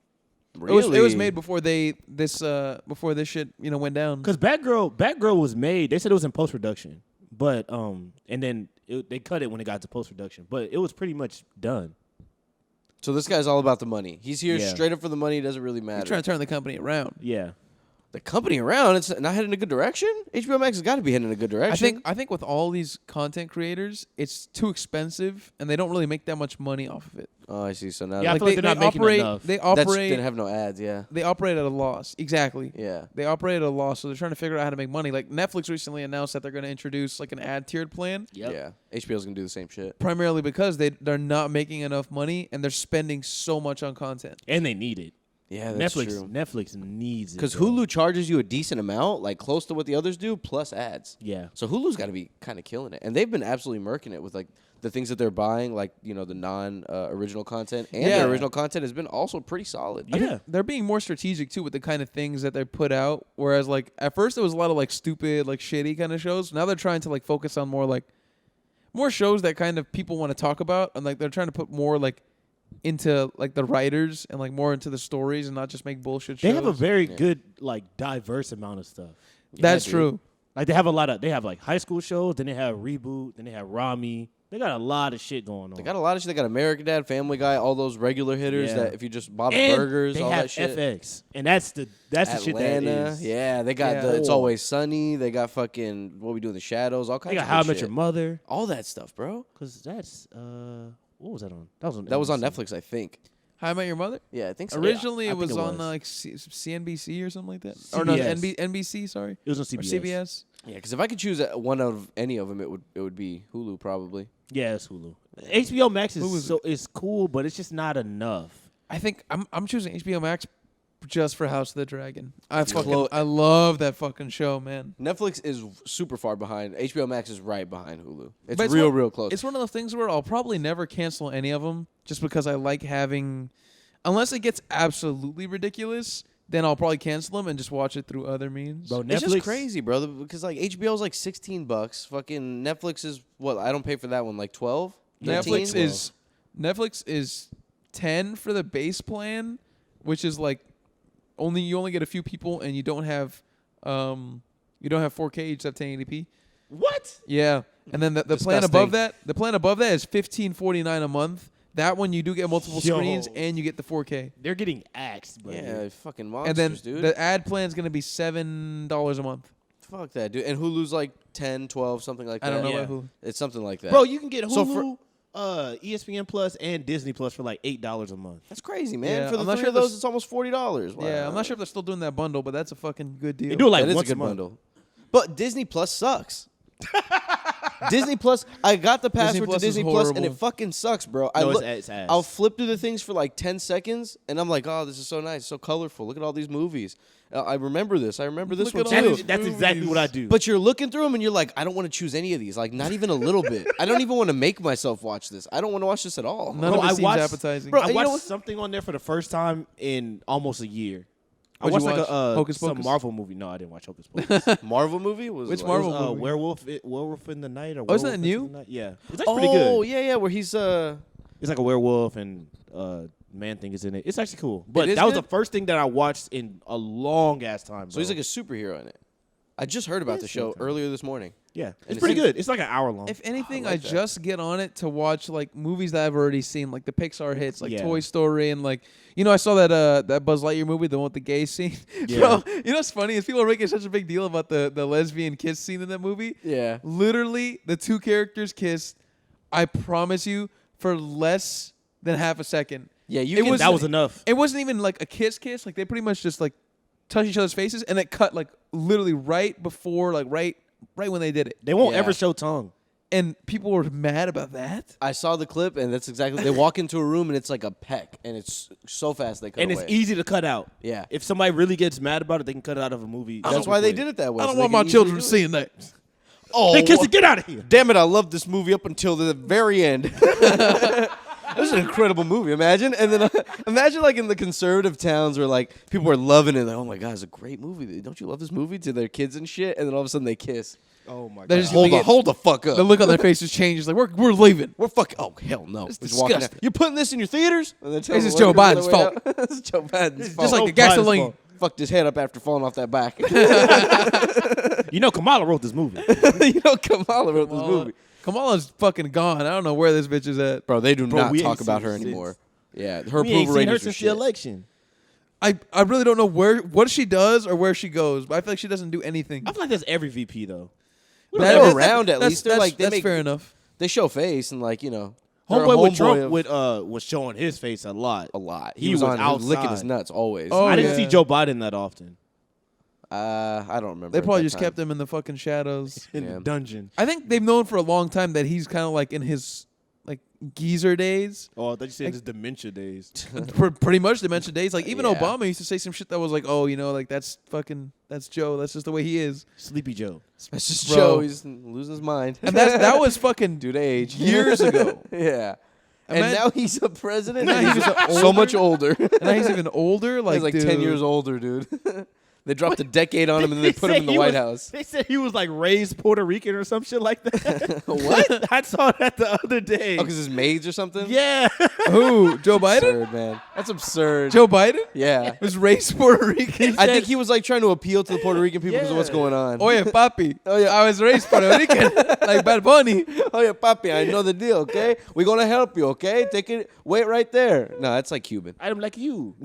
Really? It was made before this shit went down. Because Batgirl was made. They said it was in post production, but and then they cut it when it got to post production. But it was pretty much done. So this guy's all about the money. He's here Yeah. straight up for the money. It doesn't really matter. He's trying to turn the company around. Yeah. The company around, it's not heading in a good direction. HBO Max has got to be heading in a good direction. I think with all these content creators, it's too expensive, and they don't really make that much money off of it. Oh, I see. So now Yeah, I Like feel like they're not making operate, enough. they that's operate, didn't have no ads. Yeah, they operate at a loss. Exactly. yeah. They operate at a loss, so they're trying to figure out how to make money. Like Netflix recently announced that they're going to introduce like an ad tiered plan, Yep. Yeah. HBO's gonna do the same shit. primarily because they're not making enough money and they're spending so much on content. And they need it. Yeah, that's true. Netflix needs it. Because bro. Hulu charges you a decent amount, like close to what the others do, plus ads. Yeah. So Hulu's got to be kind of killing it, and they've been absolutely murking it with like the things that they're buying, like the non-original content, and Yeah. their original content has been also pretty solid. Yeah. They're being more strategic too with the kind of things that they put out. Whereas like at first there was a lot of like stupid, like shitty kind of shows. Now they're trying to like focus on more shows that kind of people want to talk about, and like they're trying to put more like into like the writers and like more into the stories and not just make bullshit shows. They have a very good, like, diverse amount of stuff. That's dude. true. Like, they have like high school shows, then they have Reboot, then they have Rami. They got a lot of shit going on. They got a lot of shit. They got American Dad, Family Guy, all those regular hitters Yeah. that if you just Bob's and Burgers, they all have that shit. FX, and that's the shit that Atlanta, is. yeah, they got Yeah. the It's Always Sunny. They got fucking What We Do in the Shadows, all kinds They got of How I good Met shit. Your Mother, All that stuff, bro. because that's what was that on? That was on NBC. Netflix, I think. How I Met Your Mother. Yeah, I think so. Originally I it think was it on was. like CNBC or something like that. Or no, CBS. NBC. Sorry, It was on or CBS. CBS. Yeah, because if I could choose one out of any of them, it would be Hulu probably. Yeah, it's Hulu. HBO Max Who was is cool, but it's just not enough. I think I'm choosing HBO Max just for House of the Dragon. I Clo- love that fucking show, man. Netflix is super far behind. HBO Max is right behind Hulu. It's But real close. It's one of those things where I'll probably never cancel any of them just because I like having, unless it gets absolutely ridiculous, then I'll probably cancel them and just watch it through other means. Bro, It's just Netflix crazy, brother. Because like HBO's like $16. Fucking Netflix is what? I don't pay for that one. Like 12. Netflix 13? is 10 for the base plan, which is like you only get a few people and you don't have 4K, you just have 1080p. What? Yeah. And then the plan Disgusting. above that is $15.49 a month. That one you do get multiple Yo. screens and you get the 4K. They're getting axed, bro. Yeah, fucking And monsters, then dude. the ad plan is going to be $7 a month. Fuck that, dude. And Hulu's like 10, 12, something like that. I don't know Yeah. about who. It's something like that. Bro, you can get So Hulu, ESPN Plus, and Disney Plus for like $8 a month. That's crazy, man. Yeah, For the I'm not three sure of those, there's- it's almost $40. Wow. Yeah, I'm not sure if they're still doing that bundle, but that's a fucking good deal. They do it like That is a once good a month. bundle. But Disney Plus sucks. Disney Plus, I got the password Plus to is Disney Plus, and it horrible. fucking sucks, bro. No, it's ass. I'll flip through the things for like 10 seconds, and I'm like, oh, this is so nice, so colorful. Look at all these movies. I remember this. I remember this Look one at all too. these That's exactly what I do. But you're looking through them, and you're like, I don't want to choose any of these. Like, not even a little bit. I don't even want to make myself watch this. I don't want to watch this at all. None Bro, of it I seems watched- appetizing. Bro, I you know watched what? something on there for the first time in almost a year. I What'd watched you like watch? Hocus some Pocus? Marvel movie. No, I didn't watch Hocus Pocus. Marvel movie was Which like, Marvel It was, movie? Werewolf in the Night or Oh, isn't that Werewolf new? Into the Night? Yeah, it's actually pretty Oh good. yeah, where he's It's like a werewolf and man thing is in it. It's actually cool. But is that was good? the first thing that I watched in a long ass time. So he's like a superhero in it. I just heard about the show earlier this morning. yeah, and it's pretty it's- good. It's like an hour long. If anything, I I like that. just get on it to watch like movies that I've already seen, like the Pixar hits, like Yeah. Toy Story, and like I saw that Buzz Lightyear movie, the one with the gay scene. Yeah. Bro, you know what's funny is people are making such a big deal about the lesbian kiss scene in that movie. Yeah. Literally, the two characters kissed. I promise you, for less than half a second. Yeah, you It can. was- that was enough. It wasn't even like a kiss. Like they pretty much just like touched each other's faces, and it cut like literally right before, like right when they did it. They won't Yeah. ever show tongue. And people were mad about that. I saw the clip, and that's exactly. They walk into a room, and it's like a peck, and it's so fast they cut And away. it's easy to cut out. Yeah. If somebody really gets mad about it, they can cut it out of a movie. That's why they did it that way. I so don't they want can my easily children do it. seeing that. Oh, Hey, kids, get out of here. damn it! I love this movie up until the very end. This is an incredible movie. Imagine, and then imagine like in the conservative towns where like people are loving it. Like, oh my god, it's a great movie. Don't you love this movie? To their kids and shit, and then all of a sudden they kiss. Oh my They're god. just gonna get- Hold the fuck up. The look on their faces changes. Like we're leaving. We're fucking. Oh hell no! It's Just walking out. disgusting. You're putting this in your theaters? And then This is tell Joe them, Biden's "Look fault." at the way out." This is Joe Biden's fault. Just like the Biden's gasoline. fault. Fucked his head up after falling off that back. You know Kamala wrote this movie. You know, Kamala wrote this movie. Kamala's fucking gone. I don't know where this bitch is at. Bro, they do Bro, not we talk ain't about seen her her anymore. since. Yeah, her We ain't approval seen her ratings are since the shit. election. I really don't know what she does or where she goes, but I feel like she doesn't do anything. I feel like that's every VP though. They're around at least. They're that's, like they that's make fair enough. they show face and like her Homeboy with Trump of was showing his face a lot. a lot. He was was on he was licking his outside. nuts always. Oh, I didn't yeah. see Joe Biden that often I don't remember. They at probably that just time. kept him in the fucking shadows. in Yeah. the dungeon. I think they've known for a long time that he's kind of like in his like geezer days. Oh, I thought you said his dementia days. Pretty much dementia days. Like even Yeah. Obama used to say some shit that was like, oh, like that's Joe. That's just the way he is. Sleepy Joe. That's just Bro. Joe. He's losing his mind. And that was fucking due to age years ago. Yeah. And Imagine- now he's a president. Now he's so much older. And now he's even older. He's like 10 dude. years older, dude. They dropped a decade on him and then they put him in the White House. They said he was like raised Puerto Rican or some shit like that. What? I saw that the other day. Oh, because his maids or something? Yeah. Who? Joe Biden? Absurd, man. That's absurd. Joe Biden Yeah. was raised Puerto Rican. I think he was like trying to appeal to the Puerto Rican people because of what's Yeah. going on. Oye, papi. Oh, yeah. I was raised Puerto Rican, like Bad Bunny. Oh, yeah, papi, I know the deal, okay? We're going to help you, okay? Take it. Wait right there. No, that's like Cuban. I'm like you.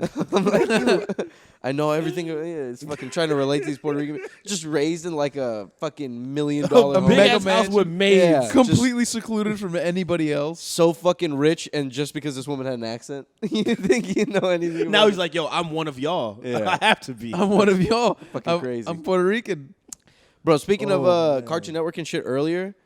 I know everything. Yeah, it's fucking trying to relate to these Puerto Rican people. Just raised in like a fucking $1 million A home. Big mega ass house mansion. with maids. Yeah. Just- Completely secluded from anybody else. So fucking rich, and just because this woman had an accent, you think you know anything Now about he's like, yo, I'm one of y'all. Yeah. I have to be. I'm one of y'all. Fucking I'm, crazy. I'm Puerto Rican. Bro, speaking Oh, of man. Cartoon Network and shit earlier,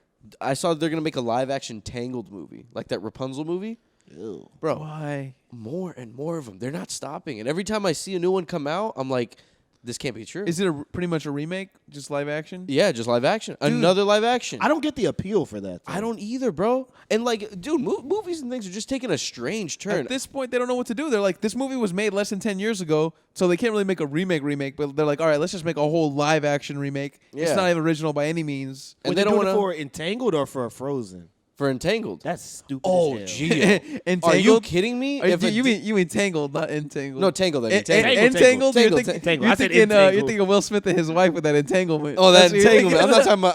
I saw they're going to make a live-action Tangled movie. Like that Rapunzel movie. Ew. Bro, Why? more and more of them. They're not stopping. And every time I see a new one come out, I'm like, this can't be true. Is it pretty much a remake, just live action? Yeah, just live action. Another live action. I don't get the appeal for that. though. I don't either, bro. And like, dude, movies and things are just taking a strange turn. At this point, they don't know what to do. They're like, this movie was made less than 10 years ago, so they can't really make a remake. But they're like, all right, let's just make a whole live action remake. Yeah. It's not even original by any means. And Wait, they they don't doing it want for Entangled or for Frozen? for Entangled. That's stupid. Oh, as hell. gee. Entangled? Are you kidding me? You, you mean Tangled, not Entangled. No, Tangled. I mean, Tangled. Entangled? You're Tangled. thinking, Tangled. you're I said thinking, you're Entangled. thinking Will Smith and his wife with that entanglement. Oh, that That's what you're entanglement. thinking.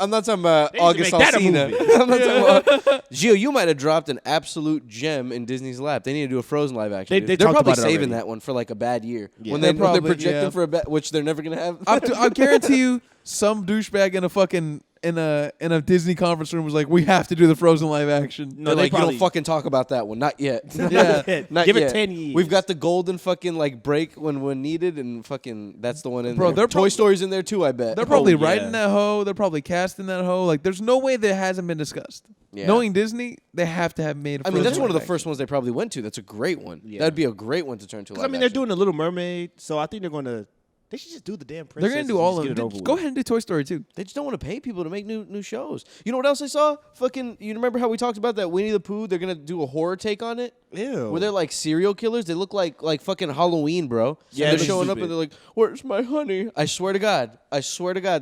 I'm not talking about They need to August make that a Alsina. movie. I'm not talking about Gio, you might have dropped an absolute gem in Disney's lap. They need to do a Frozen live action. They dude. They're talked probably about it saving already. that one for like a bad year. Yeah. When They're they're probably- projecting yeah. for a bet, which they're never gonna have. I guarantee you, some douchebag in a fucking in a Disney conference room was like, "We have to do the Frozen live action." No, They're they like, you probably don't fucking talk about that one. Not yet. Yeah. Not Give yet. it 10 years. We've got the golden fucking like break when needed, and fucking that's the one in Bro, there. they're Toy prob- Story's in there too. I bet. They're probably yeah. writing that hoe. They're probably casting that hoe. Like, there's no way that hasn't been discussed. Yeah. Knowing Disney, they have to have made. I mean, that's Frozen one of the live first ones they probably went to. That's a great one. Yeah. That'd be a great one to turn to. Because Live I mean, they're action. doing the Little Mermaid, so I think they're going to. They should just do the damn action. princess. They're gonna do all of it them. over Just go with. ahead and do Toy Story too. They just don't want to pay people to make new shows. You know what else I saw? Fucking, you remember how we talked about that Winnie the Pooh? They're gonna do a horror take on it. Ew. where they're like serial killers. They look like fucking Halloween, bro. Yeah, they're it looks showing up stupid. and they're like, "Where's my honey?" I swear to God,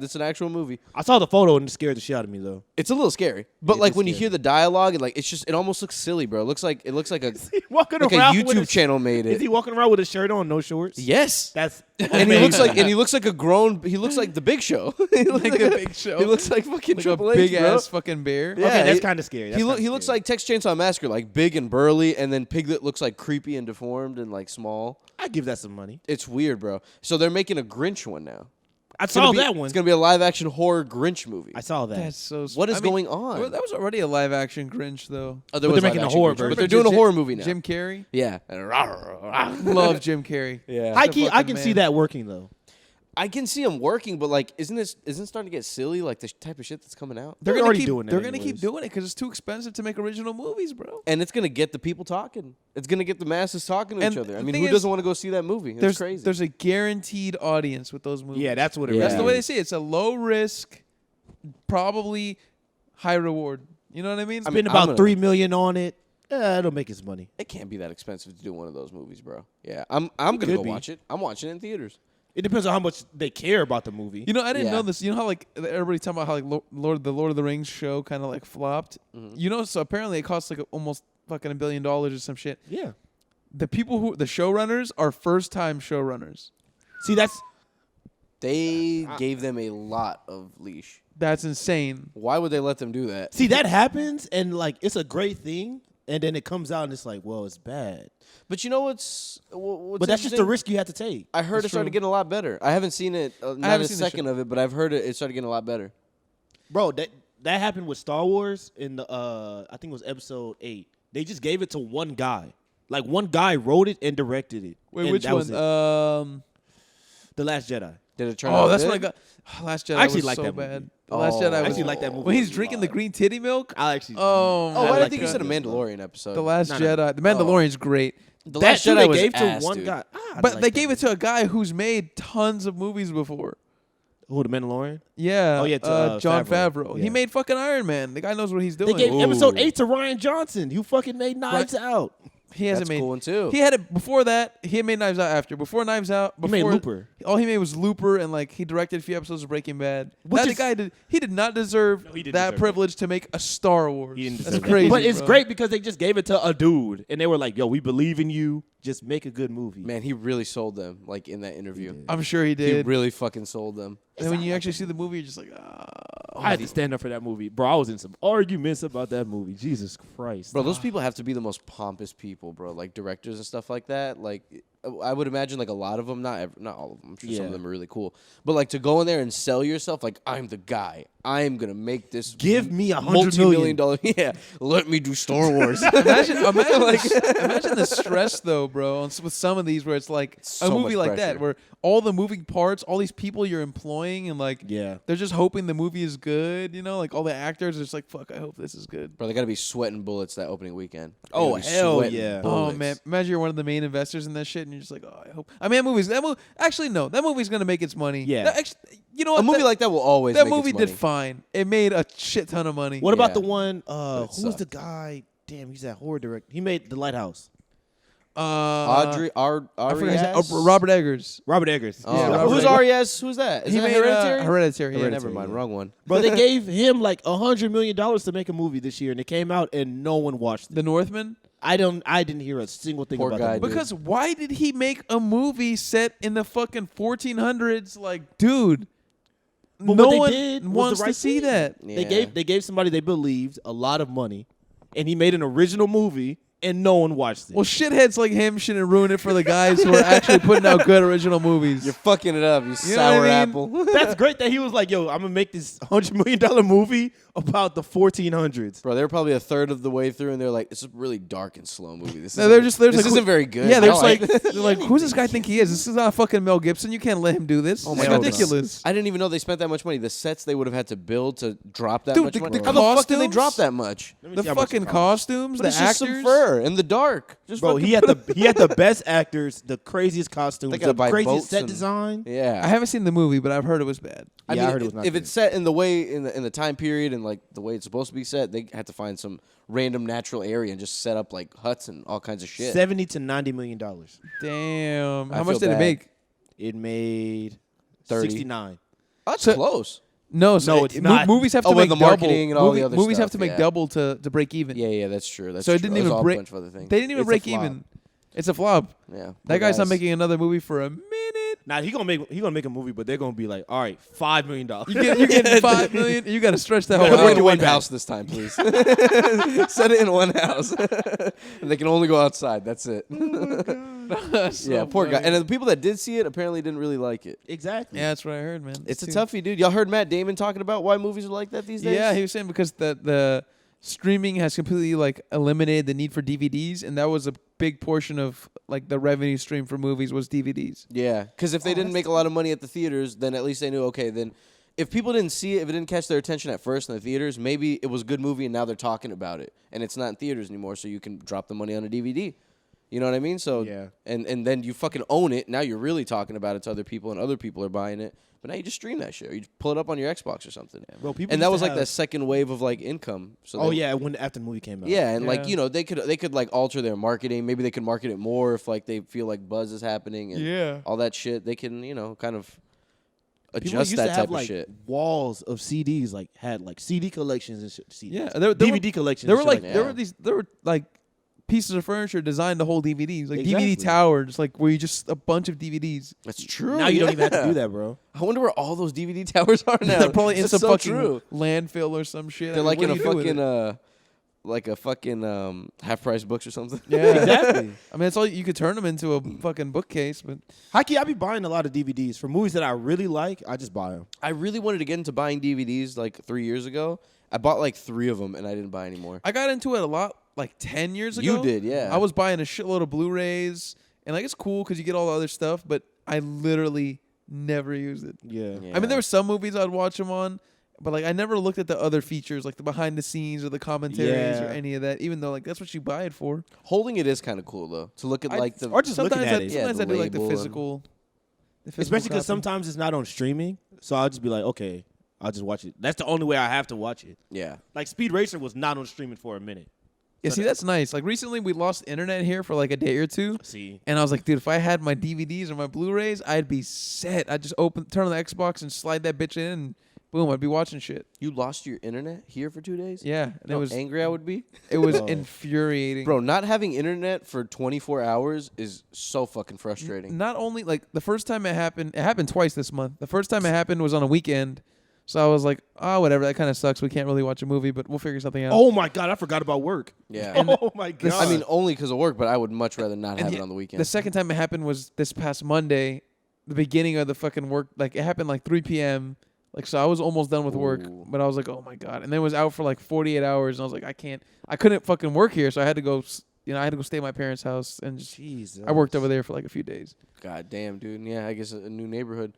that's an actual movie. I saw the photo and it scared the shit out of me though. It's a little scary, but It like is when you scary. hear the dialogue and like it almost looks silly, bro. It looks like a Walking like a around with YouTube channel made Is it. he walking around with a shirt on, no shorts? Yes. That's And he looks like a grown. He looks like the Big Show. He looks Like the Big Show. He looks like fucking Like a Triple H, big bro. ass fucking bear. Yeah, okay, that's he- kind of scary. That's He kinda looks scary. like Texas Chainsaw Massacre, like big and burly, and then Piglet looks like creepy and deformed and like small. I give that some money. It's weird, bro. So they're making a Grinch one now. I It's gonna saw be- that one. It's gonna be a live action horror Grinch movie. I saw that. That's so. What is I mean, going on? well, that was already a live action Grinch though. Oh, But was they're making a live-action horror Grinch, version. but they're doing a Jim- horror movie now. Jim Carrey. Yeah. Love Jim Carrey. Yeah. High the key, I fucking can see man. that working though. I can see him working, but like, isn't it starting to get silly? Like the type of shit that's coming out, They're gonna already keep, doing that They're gonna anyways. keep doing it because it's too expensive to make original movies, bro. and it's gonna get the people talking. It's gonna get the masses talking to And each other. I the mean, thing who is, doesn't want to go see that movie? It's crazy. There's a guaranteed audience with those movies. Yeah, that's what it Yeah. That's really the way they is. see it. It's a low risk, probably high reward. You know what I mean? I mean, Spend I'm about gonna- $3 million on it. It'll make his money. It can't be that expensive to do one of those movies, bro. Yeah, I'm gonna could go be. watch it. I'm watching it in theaters. It depends on how much they care about the movie. You know, I didn't Yeah. know this. You know how like everybody's talking about how like Lord of the Rings show kind of like flopped. Mm-hmm. You know, so apparently it costs like almost fucking $1 billion or some shit. Yeah. The people the showrunners are first time showrunners. See, that's They gave them a lot of leash. That's insane. Why would they let them do that? that happens, and like it's a great thing, and then it comes out and it's like, well, it's bad. But you know what's But that's just the interesting? risk you have to take. I heard That's it started true. getting a lot better. I haven't seen it, not haven't a seen the second of it, but I've heard it started getting a lot better. Bro, that happened with Star Wars in the I think it was episode 8. They just gave it to one guy. Like one guy wrote it and directed it. Wait, And which that was one? it. The Last Jedi. Did it turn out Oh, that's good? when I got Last Jedi. I actually was like so that bad. movie. The Last Jedi I was actually like that movie. when he's drinking the green titty milk. I actually Oh, Oh, my why did I think you God. said a Mandalorian episode? The Last No, no. Jedi. The Mandalorian's great. The that Last too, Jedi they was gave ass, to one dude. guy. But they gave it to a guy who's made tons of movies before. Who, the Mandalorian? Yeah. Oh, yeah, to, John Favreau. Favreau. Yeah. He made fucking Iron Man. The guy knows what he's They doing. gave Ooh. episode 8 to Ryan Johnson, who fucking made Knives Out. He hasn't That's made cool one too. He had it before that. He had made Knives Out after. Before Knives Out, He before, made Looper. All he made was Looper, and like he directed a few episodes of Breaking Bad. Which That is- guy did not deserve he didn't that deserve privilege to make a Star Wars. He didn't That's deserve that. crazy. But it's bro. great because they just gave it to a dude, and they were like, "Yo, we believe in you. Just make a good movie." Man, he really sold them, like in that interview. I'm sure he He did. really fucking sold them. And when you actually see the movie, you're just like, I had to stand up for that movie, bro. I was in some arguments about that movie. Jesus Christ, Bro, those people have to be the most pompous people, bro. Like directors and stuff like that. Like, I would imagine like a lot of them, not all of them. I'm sure some of Yeah. them are really cool. But like to go in there and sell yourself, like I'm the guy. I am gonna make this. Give me $100 multi-million dollar. Yeah, let me do Star Wars. imagine the stress though, bro. With some of these, where it's like So a movie much like that, pressure. where all the moving parts, all these people you're employing, and like Yeah. they're just hoping the movie is good. You know, like all the actors are just like, fuck, I hope this is good. Bro, they gotta be sweating bullets that opening weekend. They Oh, gotta be hell sweating yeah. Oh bullets. man, imagine you're one of the main investors in that shit, and you're just like, oh, I hope. I mean, actually no, that movie's gonna make its money. Yeah. You know what? A movie like that will always that make movie its did money. fine. It made a shit ton of money. What about Yeah. the one? it Who was the sucked. guy? Damn, he's that horror director. He made The Lighthouse. Audrey I forgot his name. Arias? Robert Eggers. Robert Eggers. Oh, Yeah, Robert who's Eggers. Arias? Who's that? Is He that made Hereditary? Hereditary. Yeah, Yeah, Hereditary, never mind. yeah. Wrong one. Bro, they gave him like $100 million to make a movie this year, and it came out and no one watched it. The Northman. I didn't hear a single thing Poor about guy, that dude. movie. Because why did he make a movie set in the fucking 1400s? Like, dude, But no what they one did was wants the to right see thing. that. Yeah. They gave somebody they believed a lot of money, and he made an original movie, and no one watched it. Well, shitheads like him shouldn't ruin it for the guys who are actually putting out good original movies. You're fucking it up, you know sour what I mean? apple. That's great that he was like, "Yo, I'm gonna make this $100 million movie about the 1400s." Bro, they're probably a third of the way through, and they're like, "It's a really dark and slow movie. This No, they're just this like, isn't very good." Yeah, they're I just like, it." they're like, who's this guy think he is? This is not fucking Mel Gibson. You can't let him do this. Oh my It's God, ridiculous. I didn't even know they spent that much money. The sets they would have had to build to drop that Dude, much the money. the How the fuck did they costumes? drop that much? Let me The see how much it fucking costs. costumes, But the it's just some actors. fur. car in the dark. Just Bro, fucking he had the best actors, the craziest costumes, They gotta the buy craziest boats set and- design. Yeah. I haven't seen the movie, but I've heard it was bad. I Yeah, mean, I heard it was not if good. it's set in the way in the time period and like the way it's supposed to be set, they had to find some random natural area and just set up like huts and all kinds of shit. $70 to $90 million. Damn. I How much feel did it bad. make? It made 30. 69. Oh, that's So- close. No, so No, it's not. movies have to Oh, with make the double. marketing and all the other movies stuff, have to make yeah. double to break even. Yeah, that's true. That's So it true. didn't There's even all break. a bunch of other things. They didn't even It's a break flop. even. It's a flop. Yeah, poor That guy's not guys. making another movie for a minute. Now he gonna make a movie, but they're gonna be like, all right, $5 million. You're getting $5 million. You got to stretch that whole Put it out. in one house this time, please. Set it in one house. And they can only go outside. That's it. That's Yeah, so poor guy. funny. And the people that did see it apparently didn't really like it. Exactly. Yeah, that's what I heard, man. It's a too. toughie, dude. Y'all heard Matt Damon talking about why movies are like that these days? Yeah, he was saying because the streaming has completely like eliminated the need for DVDs, and that was a big portion of like the revenue stream for movies was DVDs. Yeah, because if they didn't make a lot of money at the theaters, then at least they knew, okay, then if people didn't see it, if it didn't catch their attention at first in the theaters, maybe it was a good movie and now they're talking about it. And it's not in theaters anymore, so you can drop the money on a DVD. You know what I mean? So Yeah. and then you fucking own it. Now you're really talking about it to other people and other people are buying it. But now you just stream that shit. Or you just pull it up on your Xbox or something. Bro, people And that used was to like have- that second wave of like income. So Oh they- yeah, after the movie came out. Yeah, and like, Yeah. you know, they could like alter their marketing. Maybe they could market it more if like they feel like buzz is happening and Yeah. all that shit. They can, you know, kind of People adjust used that to type have of like shit. walls of CDs, like had like CD collections and shit. CDs. Yeah, there DVD were, collections. there and were shit like there were like pieces of furniture designed to hold DVDs, like Exactly. DVD towers, like where you just a bunch of DVDs. That's true. Now you don't even have to yeah. do that, bro. I wonder where all those DVD towers are now. They're probably in That's some so fucking true. landfill or some shit. They're I mean, like what in a do you do with fucking it? like a fucking half price books or something. Yeah, Exactly. I mean, it's all you could turn them into a fucking bookcase, but Hikey, I be buying a lot of DVDs for movies that I really like. I just buy them. I really wanted to get into buying DVDs like 3 years ago. I bought like 3 of them and I didn't buy any more. I got into it a lot like 10 years ago. You did, yeah. I was buying a shitload of Blu-rays, and like it's cool because you get all the other stuff, but I literally never used it. Yeah. Yeah. I mean, there were some movies I'd watch them on, but like I never looked at the other features, like the behind the scenes or the commentaries or Yeah. any of that. Even though like that's what you buy it for. Holding it is kind of cool though. To look at I- like the or just looking Sometimes at it. Yeah, sometimes the I do like the label and- physical. Especially because copy. sometimes it's not on streaming. So I'll just be like, okay, I'll just watch it. That's the only way I have to watch it. yeah. Like Speed Racer was not on streaming for a minute. Yeah, see, that's nice. Like recently, we lost internet here for like a day or two. See, And I was like, dude, if I had my DVDs or my Blu-rays, I'd be set. I'd just turn on the Xbox and slide that bitch in, and boom, I'd be watching shit. You lost your internet here for 2 days? Yeah, and You know it was how angry I would be? it was Oh. infuriating. Bro, not having internet for 24 hours is so fucking frustrating. Not only like the first time it happened twice this month. The first time it happened was on a weekend, so I was like, oh, whatever, that kind of sucks. We can't really watch a movie, but we'll figure something out. oh my god, I forgot about work. Yeah. Oh my god. I mean, only because of work, but I would much rather not have And it on the weekend. The second time it happened was this past Monday, the beginning of the fucking work. Like it happened like 3 p.m. Like so, I was almost done with work, Ooh. but I was like, oh my god, and then it was out for like 48 hours, and I was like, I couldn't fucking work here, so I had to go. I had to go stay at my parents' house, and just Jesus. I worked over there for like a few days. God damn, dude. Yeah, I guess a new neighborhood.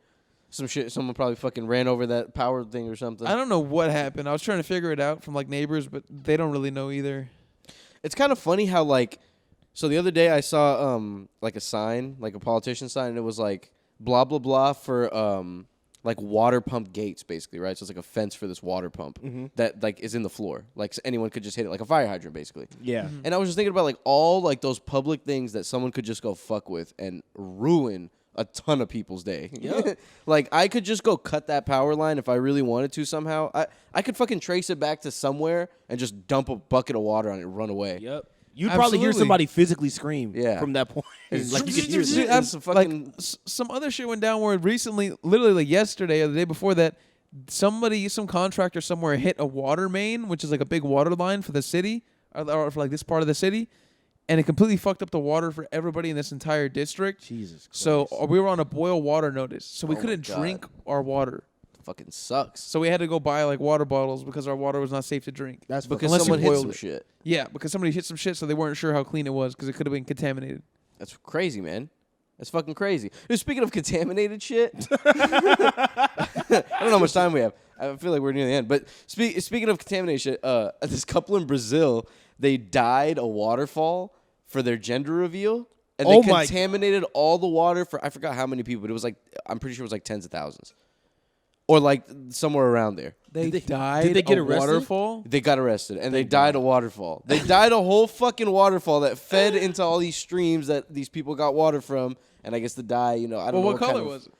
Some shit. Someone probably fucking ran over that power thing or something. I don't know what happened. I was trying to figure it out from like neighbors, but they don't really know either. It's kind of funny how like, so the other day I saw like a sign, like a politician sign, and it was like blah blah blah for like water pump gates, basically, right? So it's like a fence for this water pump that like is in the floor, like so anyone could just hit it, like a fire hydrant, basically. Yeah. And I was just thinking about like all like those public things that someone could just go fuck with and ruin a ton of people's day. Yep. Like I could just go cut that power line if I really wanted to somehow. I could fucking trace it back to somewhere and just dump a bucket of water on it and run away. Yep. You'd probably hear Absolutely. somebody physically scream Yeah. from that point. Like you could hear Dude, that. that's a fucking- like some other shit went down where recently, literally like yesterday or the day before that, some contractor somewhere hit a water main, which is like a big water line for the city or for like this part of the city, and it completely fucked up the water for everybody in this entire district. Jesus Christ. So we were on a boil water notice, so we Oh my couldn't God. drink our water. Fucking sucks. So we had to go buy like water bottles because our water was not safe to drink. That's Because Unless you someone hit boiled some it. shit. Yeah, because somebody hit some shit, so they weren't sure how clean it was because it could have been contaminated. That's crazy, man. That's fucking crazy. Dude, speaking of contaminated shit, I don't know how much time we have. I feel like we're near the end. But speaking of contamination, this couple in Brazil, they dyed a waterfall for their gender reveal, and they contaminated all the water for I forgot how many people, but it was like I'm pretty sure it was like tens of thousands, or like somewhere around there. They died. Did they get a arrested? waterfall? They got arrested, and they dyed a waterfall. They dyed a whole fucking waterfall that fed into all these streams that these people got water from. And I guess the dye, I don't know. Well, what color was it?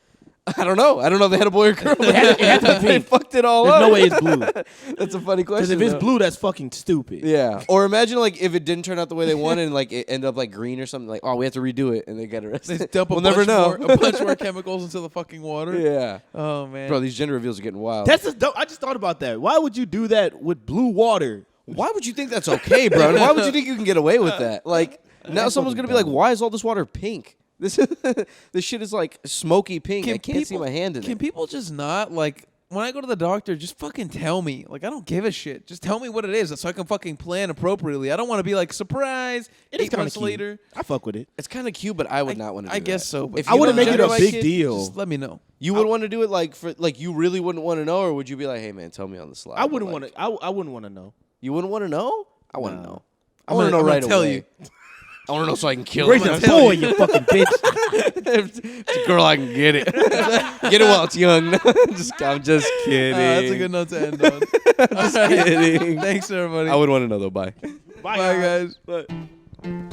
I don't know. I don't know if they had a boy or girl. It had to be They pink. fucked it all There's up. no way it's blue. That's a funny question. Because if it's though. blue, that's fucking stupid. Yeah. Or imagine like if it didn't turn out the way they wanted and like it ended up like green or something. Like, oh, we have to redo it, and they get arrested. They dump we'll never know. a bunch more chemicals into the fucking water. Yeah. Oh man. Bro, these gender reveals are getting wild. I just thought about that. Why would you do that with blue water? Why would you think that's okay, bro? And why would you think you can get away with that? Like now someone's gonna be like, why is all this water pink? This shit is like smoky pink. I can't see my hand in it. Can people just not like when I go to the doctor, just fucking tell me. Like I don't give a shit. Just tell me what it is so I can fucking plan appropriately. I don't want to be like surprise. It is 8 kind of months cute. later. I fuck with it. It's kind of cute, but I would not want to do I that. guess so. But If I you wouldn't know make it gender a like big it, deal. Just let me know. You would want to do it like for like you really wouldn't want to know, or would you be like, hey man, tell me on the slide? I wouldn't Like, want to. I wouldn't want to know. You wouldn't want to know? I want to No. know. I want to know I'm right gonna tell away. you. I want to know so I can kill Raise him. a boy, you fucking bitch. If it's a girl, I can get it. Get it while it's young. I'm just kidding. That's a good note to end on. Just kidding. Thanks everybody. I would want to know though. Bye. Bye guys. Bye.